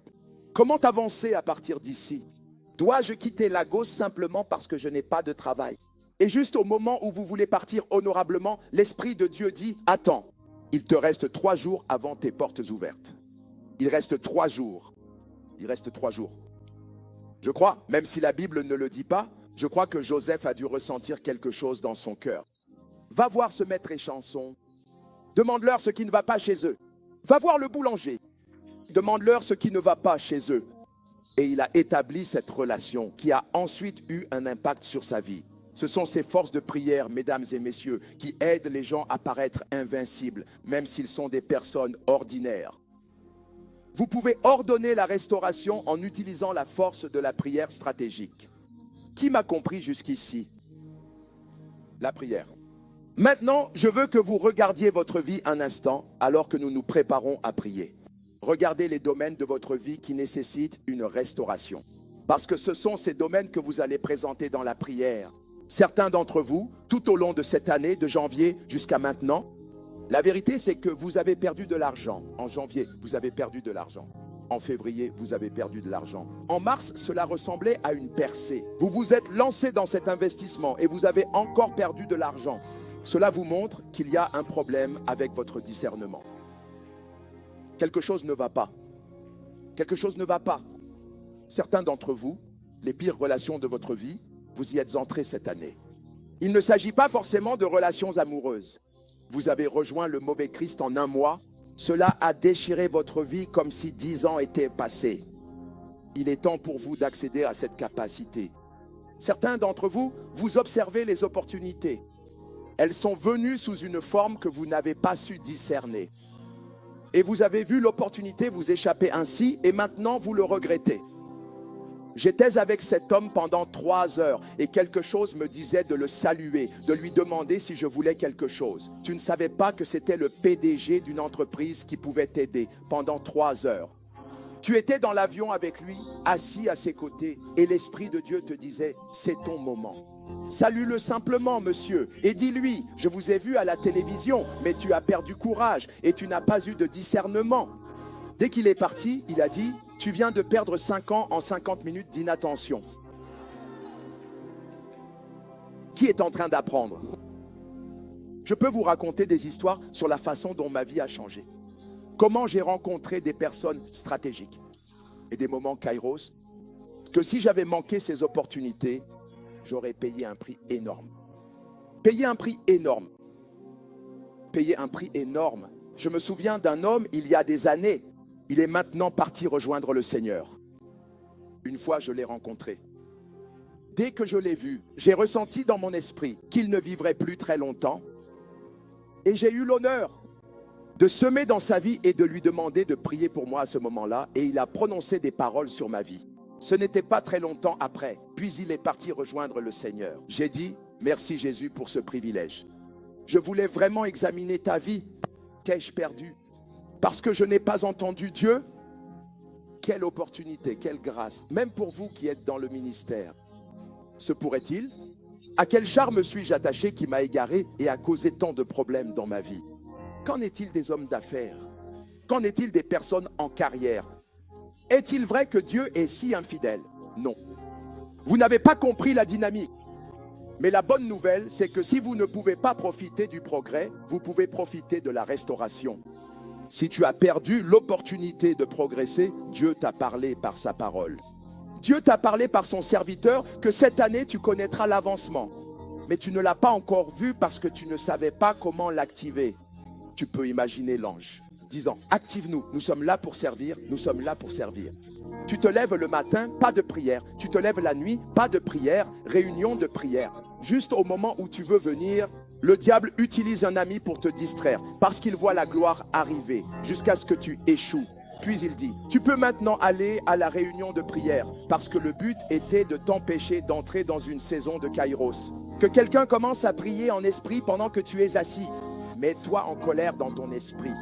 Comment avancer à partir d'ici? Dois-je quitter Lagos simplement parce que je n'ai pas de travail? Et juste au moment où vous voulez partir honorablement, l'Esprit de Dieu dit, attends, il te reste 3 jours avant tes portes ouvertes. Il reste 3 jours. Il reste 3 jours. Je crois, même si la Bible ne le dit pas, je crois que Joseph a dû ressentir quelque chose dans son cœur. Va voir ce maître échanson. Demande-leur ce qui ne va pas chez eux. Va voir le boulanger. Demande-leur ce qui ne va pas chez eux. Et il a établi cette relation qui a ensuite eu un impact sur sa vie. Ce sont ces forces de prière, mesdames et messieurs, qui aident les gens à paraître invincibles, même s'ils sont des personnes ordinaires. Vous pouvez ordonner la restauration en utilisant la force de la prière stratégique. Qui m'a compris jusqu'ici? La prière. Maintenant, je veux que vous regardiez votre vie un instant alors que nous nous préparons à prier. Regardez les domaines de votre vie qui nécessitent une restauration. Parce que ce sont ces domaines que vous allez présenter dans la prière. Certains d'entre vous, tout au long de cette année, de janvier jusqu'à maintenant, la vérité c'est que vous avez perdu de l'argent. En janvier, vous avez perdu de l'argent. En février, vous avez perdu de l'argent. En mars, cela ressemblait à une percée. Vous vous êtes lancé dans cet investissement et vous avez encore perdu de l'argent. Cela vous montre qu'il y a un problème avec votre discernement. Quelque chose ne va pas. Quelque chose ne va pas. Certains d'entre vous, les pires relations de votre vie, vous y êtes entrés cette année. Il ne s'agit pas forcément de relations amoureuses. Vous avez rejoint le mauvais Christ en 1 mois. Cela a déchiré votre vie comme si 10 ans étaient passés. Il est temps pour vous d'accéder à cette capacité. Certains d'entre vous, vous observez les opportunités. Elles sont venues sous une forme que vous n'avez pas su discerner. Et vous avez vu l'opportunité vous échapper ainsi et maintenant vous le regrettez. J'étais avec cet homme pendant 3 heures et quelque chose me disait de le saluer, de lui demander si je voulais quelque chose. Tu ne savais pas que c'était le PDG d'une entreprise qui pouvait t'aider pendant 3 heures. Tu étais dans l'avion avec lui, assis à ses côtés et l'Esprit de Dieu te disait, c'est ton moment. Salue-le simplement, monsieur, et dis-lui, je vous ai vu à la télévision, mais tu as perdu courage et tu n'as pas eu de discernement. Dès qu'il est parti, il a dit, tu viens de perdre 5 ans en 50 minutes d'inattention. Qui est en train d'apprendre? Je peux vous raconter des histoires sur la façon dont ma vie a changé. Comment j'ai rencontré des personnes stratégiques et des moments kairos, que si j'avais manqué ces opportunités, j'aurais payé un prix énorme. Payer un prix énorme. Payer un prix énorme. Je me souviens d'un homme, il y a des années, il est maintenant parti rejoindre le Seigneur. Une fois, je l'ai rencontré. Dès que je l'ai vu, j'ai ressenti dans mon esprit qu'il ne vivrait plus très longtemps. Et j'ai eu l'honneur de semer dans sa vie et de lui demander de prier pour moi à ce moment-là. Et il a prononcé des paroles sur ma vie. Ce n'était pas très longtemps après. Puis il est parti rejoindre le Seigneur. J'ai dit, merci Jésus pour ce privilège. Je voulais vraiment examiner ta vie. Qu'ai-je perdu? Parce que je n'ai pas entendu Dieu? Quelle opportunité, quelle grâce. Même pour vous qui êtes dans le ministère. Se pourrait-il? À quel charme suis-je attaché qui m'a égaré et a causé tant de problèmes dans ma vie? Qu'en est-il des hommes d'affaires? Qu'en est-il des personnes en carrière? Est-il vrai que Dieu est si infidèle? Non. Vous n'avez pas compris la dynamique. Mais la bonne nouvelle, c'est que si vous ne pouvez pas profiter du progrès, vous pouvez profiter de la restauration. Si tu as perdu l'opportunité de progresser, Dieu t'a parlé par sa parole. Dieu t'a parlé par son serviteur que cette année, tu connaîtras l'avancement. Mais tu ne l'as pas encore vu parce que tu ne savais pas comment l'activer. Tu peux imaginer l'ange disant, active-nous, nous sommes là pour servir, nous sommes là pour servir. Tu te lèves le matin, pas de prière. Tu te lèves la nuit, pas de prière, réunion de prière. Juste au moment où tu veux venir, Le diable utilise un ami pour te distraire parce qu'il voit la gloire arriver jusqu'à ce que tu échoues. Puis il dit, tu peux maintenant aller à la réunion de prière parce que le but était de t'empêcher d'entrer dans une saison de Kairos. Que quelqu'un commence à prier en esprit pendant que tu es assis. Mets-toi en colère dans ton esprit.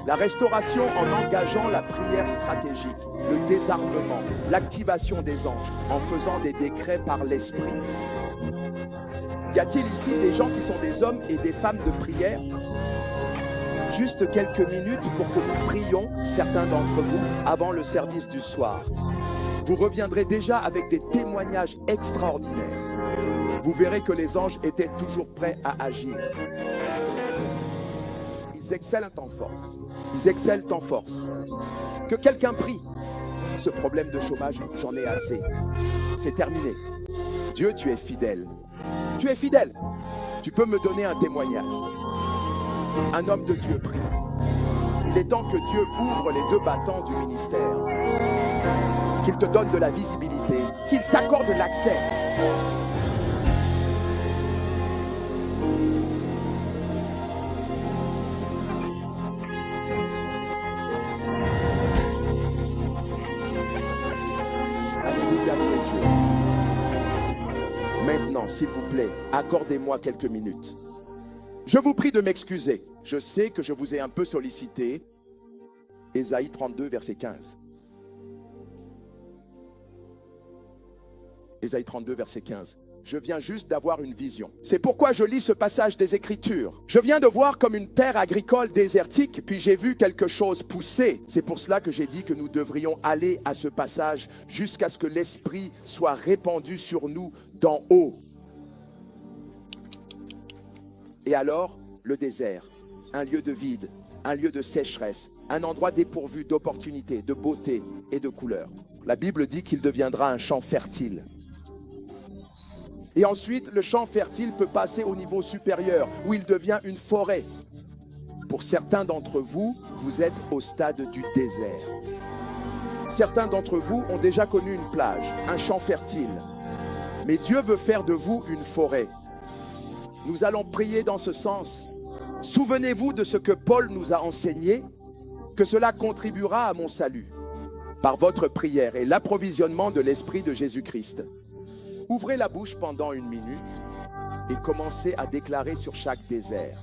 La restauration en engageant la prière stratégique, le désarmement, l'activation des anges, en faisant des décrets par l'esprit. Y a-t-il ici des gens qui sont des hommes et des femmes de prière? Juste quelques minutes pour que nous prions, certains d'entre vous, avant le service du soir. Vous reviendrez déjà avec des témoignages extraordinaires. Vous verrez que les anges étaient toujours prêts à agir. Ils excellent en force. Ils excellent en force. Que quelqu'un prie. Ce problème de chômage, j'en ai assez. C'est terminé. Dieu, tu es fidèle. Tu es fidèle. Tu peux me donner un témoignage. Un homme de Dieu prie. Il est temps que Dieu ouvre les deux battants du ministère. Qu'il te donne de la visibilité. Qu'il t'accorde l'accès. Maintenant, s'il vous plaît, accordez-moi quelques minutes. Je vous prie de m'excuser. Je sais que je vous ai un peu sollicité. Ésaïe 32, verset 15. Ésaïe 32, verset 15. Je viens juste d'avoir une vision. C'est pourquoi je lis ce passage des Écritures. Je viens de voir comme une terre agricole désertique, puis j'ai vu quelque chose pousser. C'est pour cela que j'ai dit que nous devrions aller à ce passage jusqu'à ce que l'Esprit soit répandu sur nous d'en haut. Et alors, le désert, un lieu de vide, un lieu de sécheresse, un endroit dépourvu d'opportunités, de beauté et de couleurs. La Bible dit qu'il deviendra un champ fertile. Et ensuite, le champ fertile peut passer au niveau supérieur, où il devient une forêt. Pour certains d'entre vous, vous êtes au stade du désert. Certains d'entre vous ont déjà connu une plage, un champ fertile. Mais Dieu veut faire de vous une forêt. Nous allons prier dans ce sens. Souvenez-vous de ce que Paul nous a enseigné, que cela contribuera à mon salut, par votre prière et l'approvisionnement de l'Esprit de Jésus-Christ. Ouvrez la bouche pendant une minute et commencez à déclarer sur chaque désert.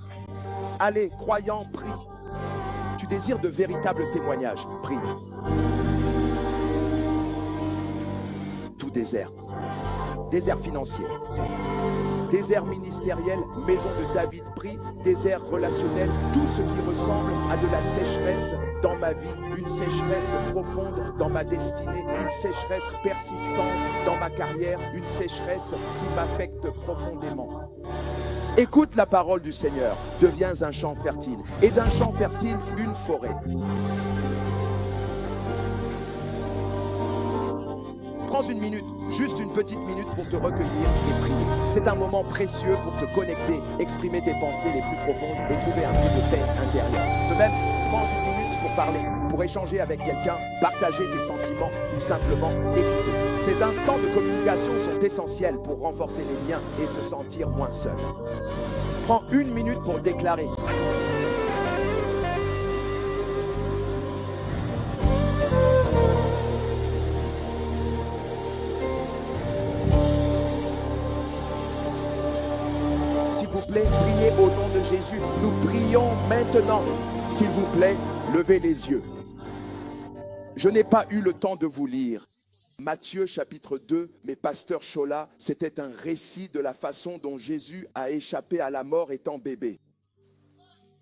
Allez, croyant, prie. Tu désires de véritables témoignages, prie. Tout désert. Désert financier. Désert ministériel, maison de David prie, désert relationnel, tout ce qui ressemble à de la sécheresse dans ma vie, une sécheresse profonde dans ma destinée, une sécheresse persistante dans ma carrière, une sécheresse qui m'affecte profondément. Écoute la parole du Seigneur, deviens un champ fertile, et d'un champ fertile, une forêt. Prends une minute, juste une petite minute pour te recueillir et prier. C'est un moment précieux pour te connecter, exprimer tes pensées les plus profondes et trouver un peu de paix intérieure. De même, prends une minute pour parler, pour échanger avec quelqu'un, partager tes sentiments ou simplement écouter. Ces instants de communication sont essentiels pour renforcer les liens et se sentir moins seul. Prends une minute pour déclarer. S'il vous plaît, priez au nom de Jésus. Nous prions maintenant. S'il vous plaît, levez les yeux. Je n'ai pas eu le temps de vous lire Matthieu chapitre 2, mais pasteur Chola, c'était un récit de la façon dont Jésus a échappé à la mort étant bébé.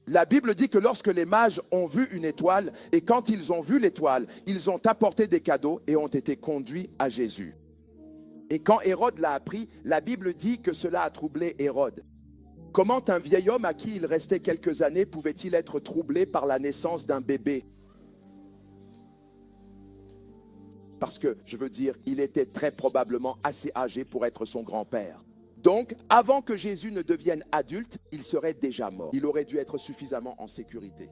La Bible dit que lorsque les mages ont vu une étoile, et quand ils ont vu l'étoile, ils ont apporté des cadeaux et ont été conduits à Jésus. Et quand Hérode l'a appris, la Bible dit que cela a troublé Hérode. Comment un vieil homme à qui il restait quelques années pouvait-il être troublé par la naissance d'un bébé? Parce que, je veux dire, il était très probablement assez âgé pour être son grand-père. Donc, avant que Jésus ne devienne adulte, il serait déjà mort. Il aurait dû être suffisamment en sécurité.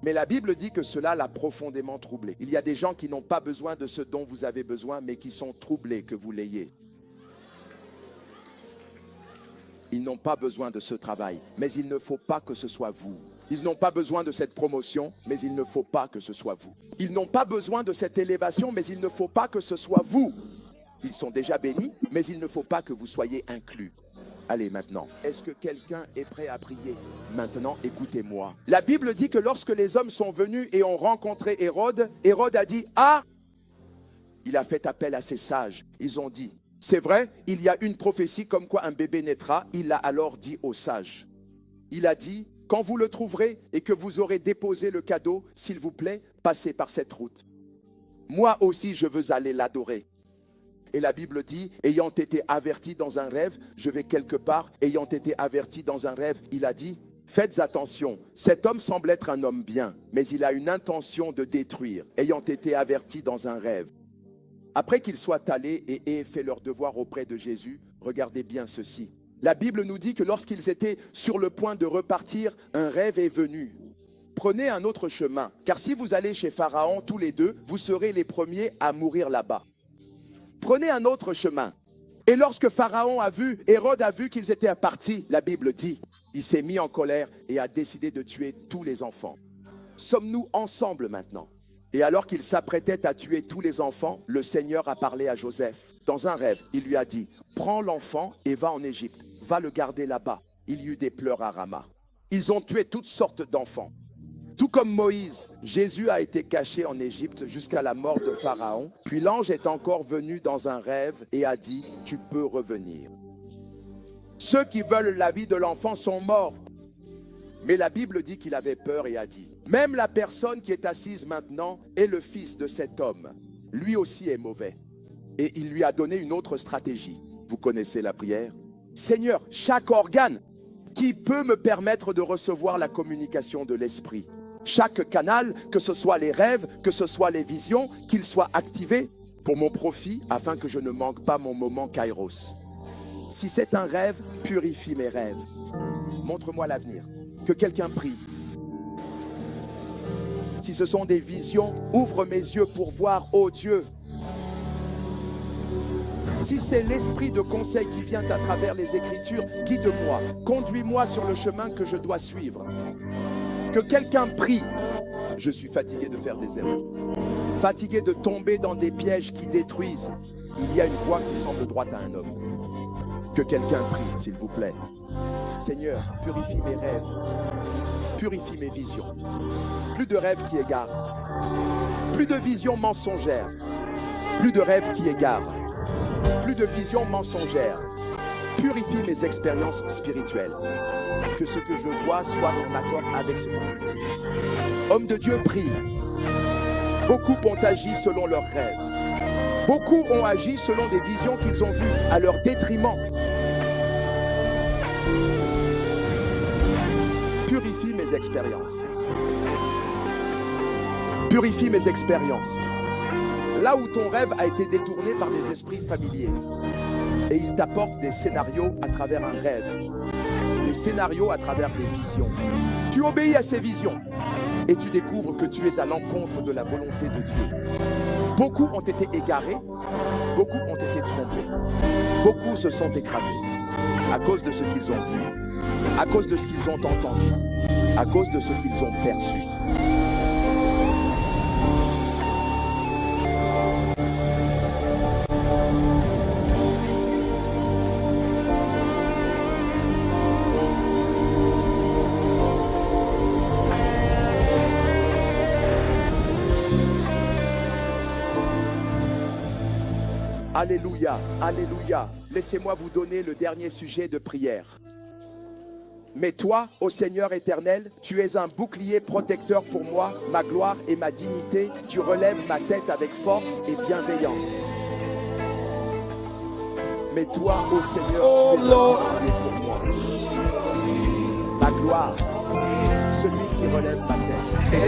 Mais la Bible dit que cela l'a profondément troublé. Il y a des gens qui n'ont pas besoin de ce dont vous avez besoin, mais qui sont troublés que vous l'ayez. Ils n'ont pas besoin de ce travail, mais il ne faut pas que ce soit vous. Ils n'ont pas besoin de cette promotion, mais il ne faut pas que ce soit vous. Ils n'ont pas besoin de cette élévation, mais il ne faut pas que ce soit vous. Ils sont déjà bénis, mais il ne faut pas que vous soyez inclus. Allez maintenant, est-ce que quelqu'un est prêt à prier? Maintenant, écoutez-moi. La Bible dit que lorsque les hommes sont venus et ont rencontré Hérode, Hérode a dit, ah, il a fait appel à ses sages. Ils ont dit, c'est vrai, il y a une prophétie comme quoi un bébé naîtra. Il l'a alors dit aux sages. Il a dit, quand vous le trouverez et que vous aurez déposé le cadeau, s'il vous plaît, passez par cette route. Moi aussi, je veux aller l'adorer. Et la Bible dit, ayant été averti dans un rêve, je vais quelque part, ayant été averti dans un rêve, il a dit, faites attention, cet homme semble être un homme bien, mais il a une intention de détruire, ayant été averti dans un rêve. Après qu'ils soient allés et aient fait leur devoir auprès de Jésus, regardez bien ceci. La Bible nous dit que lorsqu'ils étaient sur le point de repartir, un rêve est venu. Prenez un autre chemin, car si vous allez chez Pharaon tous les deux, vous serez les premiers à mourir là-bas. Prenez un autre chemin. Et lorsque Pharaon a vu, Hérode a vu qu'ils étaient partis, la Bible dit, il s'est mis en colère et a décidé de tuer tous les enfants. Sommes-nous ensemble maintenant? Et alors qu'il s'apprêtait à tuer tous les enfants, le Seigneur a parlé à Joseph. Dans un rêve, il lui a dit, prends l'enfant et va en Égypte, va le garder là-bas. Il y eut des pleurs à Rama. Ils ont tué toutes sortes d'enfants. Tout comme Moïse, Jésus a été caché en Égypte jusqu'à la mort de Pharaon. Puis l'ange est encore venu dans un rêve et a dit, tu peux revenir. Ceux qui veulent la vie de l'enfant sont morts. Mais la Bible dit qu'il avait peur et a dit, même la personne qui est assise maintenant est le fils de cet homme. Lui aussi est mauvais. Et il lui a donné une autre stratégie. Vous connaissez la prière? Seigneur, chaque organe qui peut me permettre de recevoir la communication de l'esprit. Chaque canal, que ce soit les rêves, que ce soit les visions, qu'ils soient activés pour mon profit, afin que je ne manque pas mon moment Kairos. Si c'est un rêve, purifie mes rêves. Montre-moi l'avenir. Que quelqu'un prie. Si ce sont des visions, ouvre mes yeux pour voir, ô Dieu. Si c'est l'esprit de conseil qui vient à travers les Écritures, guide-moi, conduis-moi sur le chemin que je dois suivre. Que quelqu'un prie. Je suis fatigué de faire des erreurs. Fatigué de tomber dans des pièges qui détruisent. Il y a une voie qui semble droite à un homme. Que quelqu'un prie, s'il vous plaît. Seigneur, purifie mes rêves. Purifie mes visions. Plus de rêves qui égarent. Plus de visions mensongères. Plus de rêves qui égarent. Plus de visions mensongères. Purifie mes expériences spirituelles. Que ce que je vois soit en accord avec ce que tu dis. Homme de Dieu, prie. Beaucoup ont agi selon leurs rêves. Beaucoup ont agi selon des visions qu'ils ont vues à leur détriment. Purifie mes expériences. Purifie mes expériences. Là où ton rêve a été détourné par des esprits familiers. Et il t'apporte des scénarios à travers un rêve. Des scénarios à travers des visions. Tu obéis à ces visions. Et tu découvres que tu es à l'encontre de la volonté de Dieu. Beaucoup ont été égarés. Beaucoup ont été trompés. Beaucoup se sont écrasés. À cause de ce qu'ils ont vu. À cause de ce qu'ils ont entendu. À cause de ce qu'ils ont perçu. Alléluia, alléluia. Laissez-moi vous donner le dernier sujet de prière. Mais toi, ô Seigneur éternel, tu es un bouclier protecteur pour moi, ma gloire et ma dignité. Tu relèves ma tête avec force et bienveillance. Mais toi, ô Seigneur, tu es un bouclier pour moi. Ma gloire, celui qui relève ma tête. Et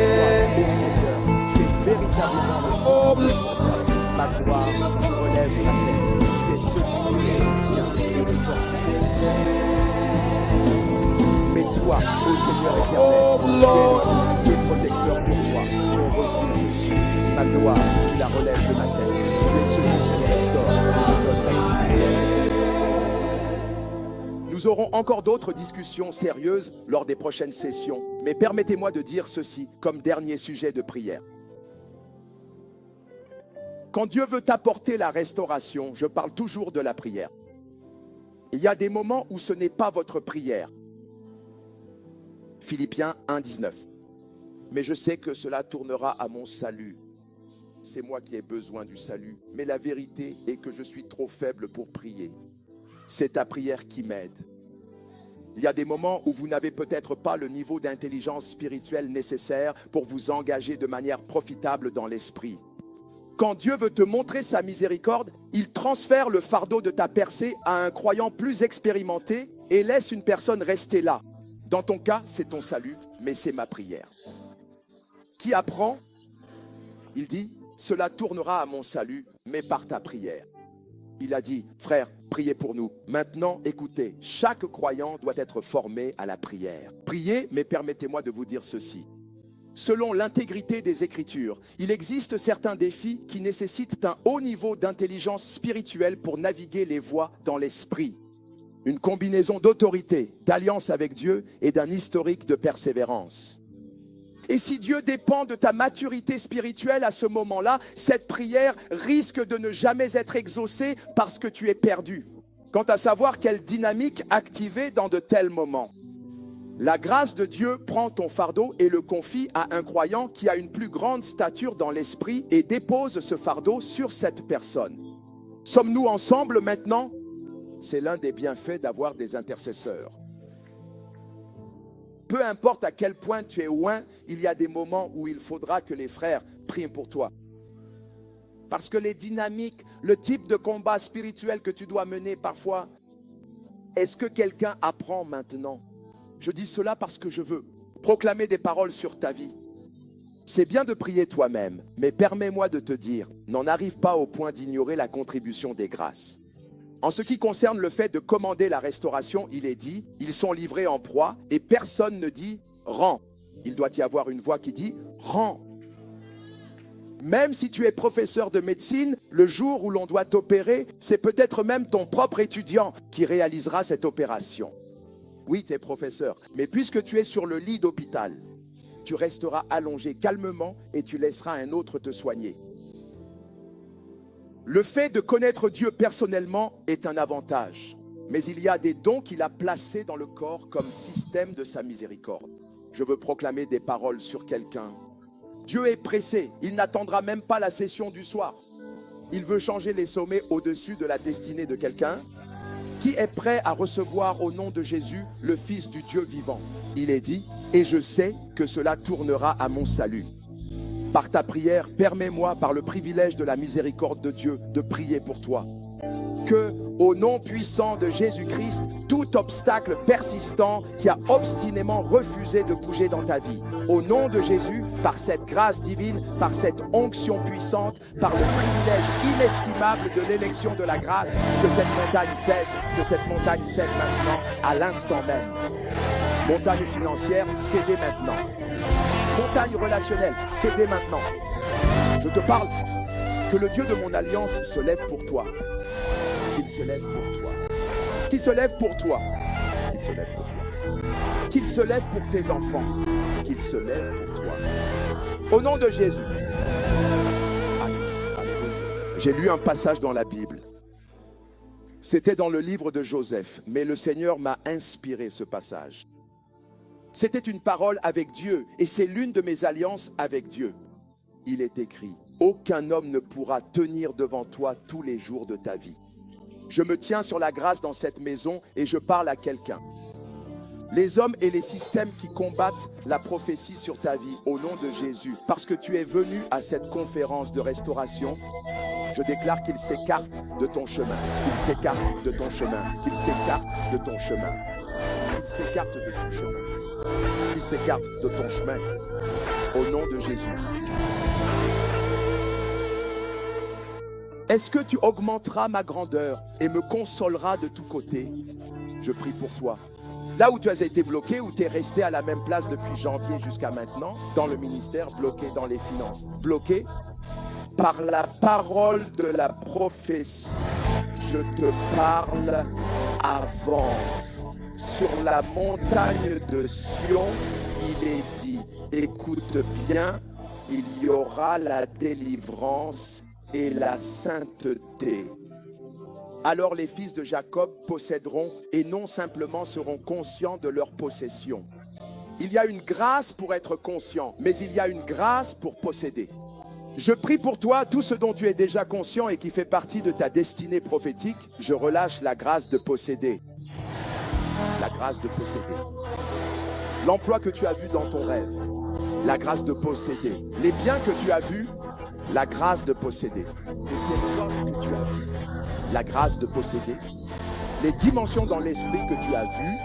toi, ô Seigneur, tu es véritablement le bouclier. Ma gloire, tu relèves ma tête. Tu es celui qui nous soutient et nous fortifie. Mais toi, ô Seigneur éternel, tu es notre bouclier protecteur pour moi, mon refuge, ma gloire qui la relève de ma tête. Tu es celui qui me restaure et me donne l'activité. Nous aurons encore d'autres discussions sérieuses lors des prochaines sessions, mais permettez-moi de dire ceci comme dernier sujet de prière. Quand Dieu veut t'apporter la restauration, je parle toujours de la prière. Il y a des moments où ce n'est pas votre prière. Philippiens 1, 19. Mais je sais que cela tournera à mon salut. C'est moi qui ai besoin du salut. Mais la vérité est que je suis trop faible pour prier. C'est ta prière qui m'aide. Il y a des moments où vous n'avez peut-être pas le niveau d'intelligence spirituelle nécessaire pour vous engager de manière profitable dans l'esprit. Quand Dieu veut te montrer sa miséricorde, il transfère le fardeau de ta percée à un croyant plus expérimenté et laisse une personne rester là. Dans ton cas, c'est ton salut, mais c'est ma prière. Qui apprend? Il dit, cela tournera à mon salut, mais par ta prière. Il a dit, frère, priez pour nous. Maintenant, écoutez, chaque croyant doit être formé à la prière. Priez, mais permettez-moi de vous dire ceci. Selon l'intégrité des Écritures, il existe certains défis qui nécessitent un haut niveau d'intelligence spirituelle pour naviguer les voies dans l'esprit. Une combinaison d'autorité, d'alliance avec Dieu et d'un historique de persévérance. Et si Dieu dépend de ta maturité spirituelle à ce moment-là, cette prière risque de ne jamais être exaucée parce que tu es perdu. Quant à savoir quelle dynamique activer dans de tels moments. La grâce de Dieu prend ton fardeau et le confie à un croyant qui a une plus grande stature dans l'esprit et dépose ce fardeau sur cette personne. Sommes-nous ensemble maintenant? C'est l'un des bienfaits d'avoir des intercesseurs. Peu importe à quel point tu es loin, il y a des moments où il faudra que les frères prient pour toi. Parce que les dynamiques, le type de combat spirituel que tu dois mener parfois, est-ce que quelqu'un apprend maintenant? Je dis cela parce que je veux proclamer des paroles sur ta vie. C'est bien de prier toi-même, mais permets-moi de te dire, n'en arrive pas au point d'ignorer la contribution des grâces. En ce qui concerne le fait de commander la restauration, il est dit, ils sont livrés en proie et personne ne dit « rends ». Il doit y avoir une voix qui dit « rends ». Même si tu es professeur de médecine, le jour où l'on doit t'opérer, c'est peut-être même ton propre étudiant qui réalisera cette opération. Oui, tu es professeur, mais puisque tu es sur le lit d'hôpital, tu resteras allongé calmement et tu laisseras un autre te soigner. Le fait de connaître Dieu personnellement est un avantage, mais il y a des dons qu'il a placés dans le corps comme système de sa miséricorde. Je veux proclamer des paroles sur quelqu'un. Dieu est pressé, il n'attendra même pas la session du soir. Il veut changer les sommets au-dessus de la destinée de quelqu'un qui est prêt à recevoir au nom de Jésus le Fils du Dieu vivant. Il est dit, et je sais que cela tournera à mon salut. Par ta prière, permets-moi, par le privilège de la miséricorde de Dieu, de prier pour toi. Que, au nom puissant de Jésus-Christ, tout obstacle persistant qui a obstinément refusé de bouger dans ta vie, au nom de Jésus, par cette grâce divine, par cette onction puissante, par le privilège inestimable de l'élection de la grâce, que cette montagne cède maintenant, à l'instant même. Montagne financière, cédez maintenant. Montagne relationnelle, cédez maintenant. Je te parle que le Dieu de mon alliance se lève pour toi. Qu'il se lève pour toi. Qu'il se lève pour toi. Qu'il se lève pour toi. Qu'il se lève pour tes enfants. Qu'il se lève pour toi. Au nom de Jésus. Alléluia. J'ai lu un passage dans la Bible. C'était dans le livre de Joseph, mais le Seigneur m'a inspiré ce passage. C'était une parole avec Dieu et c'est l'une de mes alliances avec Dieu. Il est écrit, aucun homme ne pourra tenir devant toi tous les jours de ta vie. Je me tiens sur la grâce dans cette maison et je parle à quelqu'un. Les hommes et les systèmes qui combattent la prophétie sur ta vie au nom de Jésus, parce que tu es venu à cette conférence de restauration, je déclare qu'ils s'écartent de ton chemin, qu'ils s'écartent de ton chemin, qu'ils s'écartent de ton chemin, qu'ils s'écartent de ton chemin. Qu'il s'écarte de ton chemin au nom de Jésus. Est-ce que tu augmenteras ma grandeur et me consoleras de tous côtés? Je prie pour toi. Là où tu as été bloqué, où tu es resté à la même place depuis janvier jusqu'à maintenant, dans le ministère, bloqué dans les finances, bloqué par la parole de la prophétie, je te parle, avance. Sur la montagne de Sion, il est dit, écoute bien, il y aura la délivrance et la sainteté. Alors les fils de Jacob posséderont et non simplement seront conscients de leur possession. Il y a une grâce pour être conscient, mais il y a une grâce pour posséder. Je prie pour toi, tout ce dont tu es déjà conscient et qui fait partie de ta destinée prophétique, je relâche la grâce de posséder. La grâce de posséder. L'emploi que tu as vu dans ton rêve, la grâce de posséder. Les biens que tu as vus, la grâce de posséder. Les territoires que tu as vus, la grâce de posséder. Les dimensions dans l'esprit que tu as vues,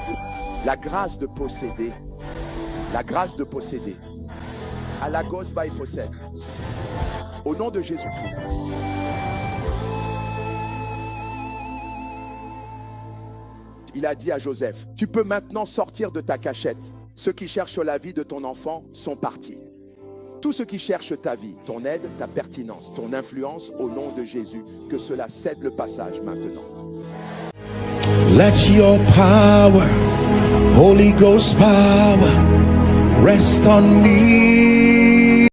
la grâce de posséder. La grâce de posséder. Alagos va y possède. Au nom de Jésus-Christ. Il a dit à Joseph, tu peux maintenant sortir de ta cachette. Ceux qui cherchent la vie de ton enfant sont partis. Tous ceux qui cherchent ta vie, ton aide, ta pertinence, ton influence, au nom de Jésus, que cela cède le passage maintenant. Let your power, Holy Ghost power, rest on me.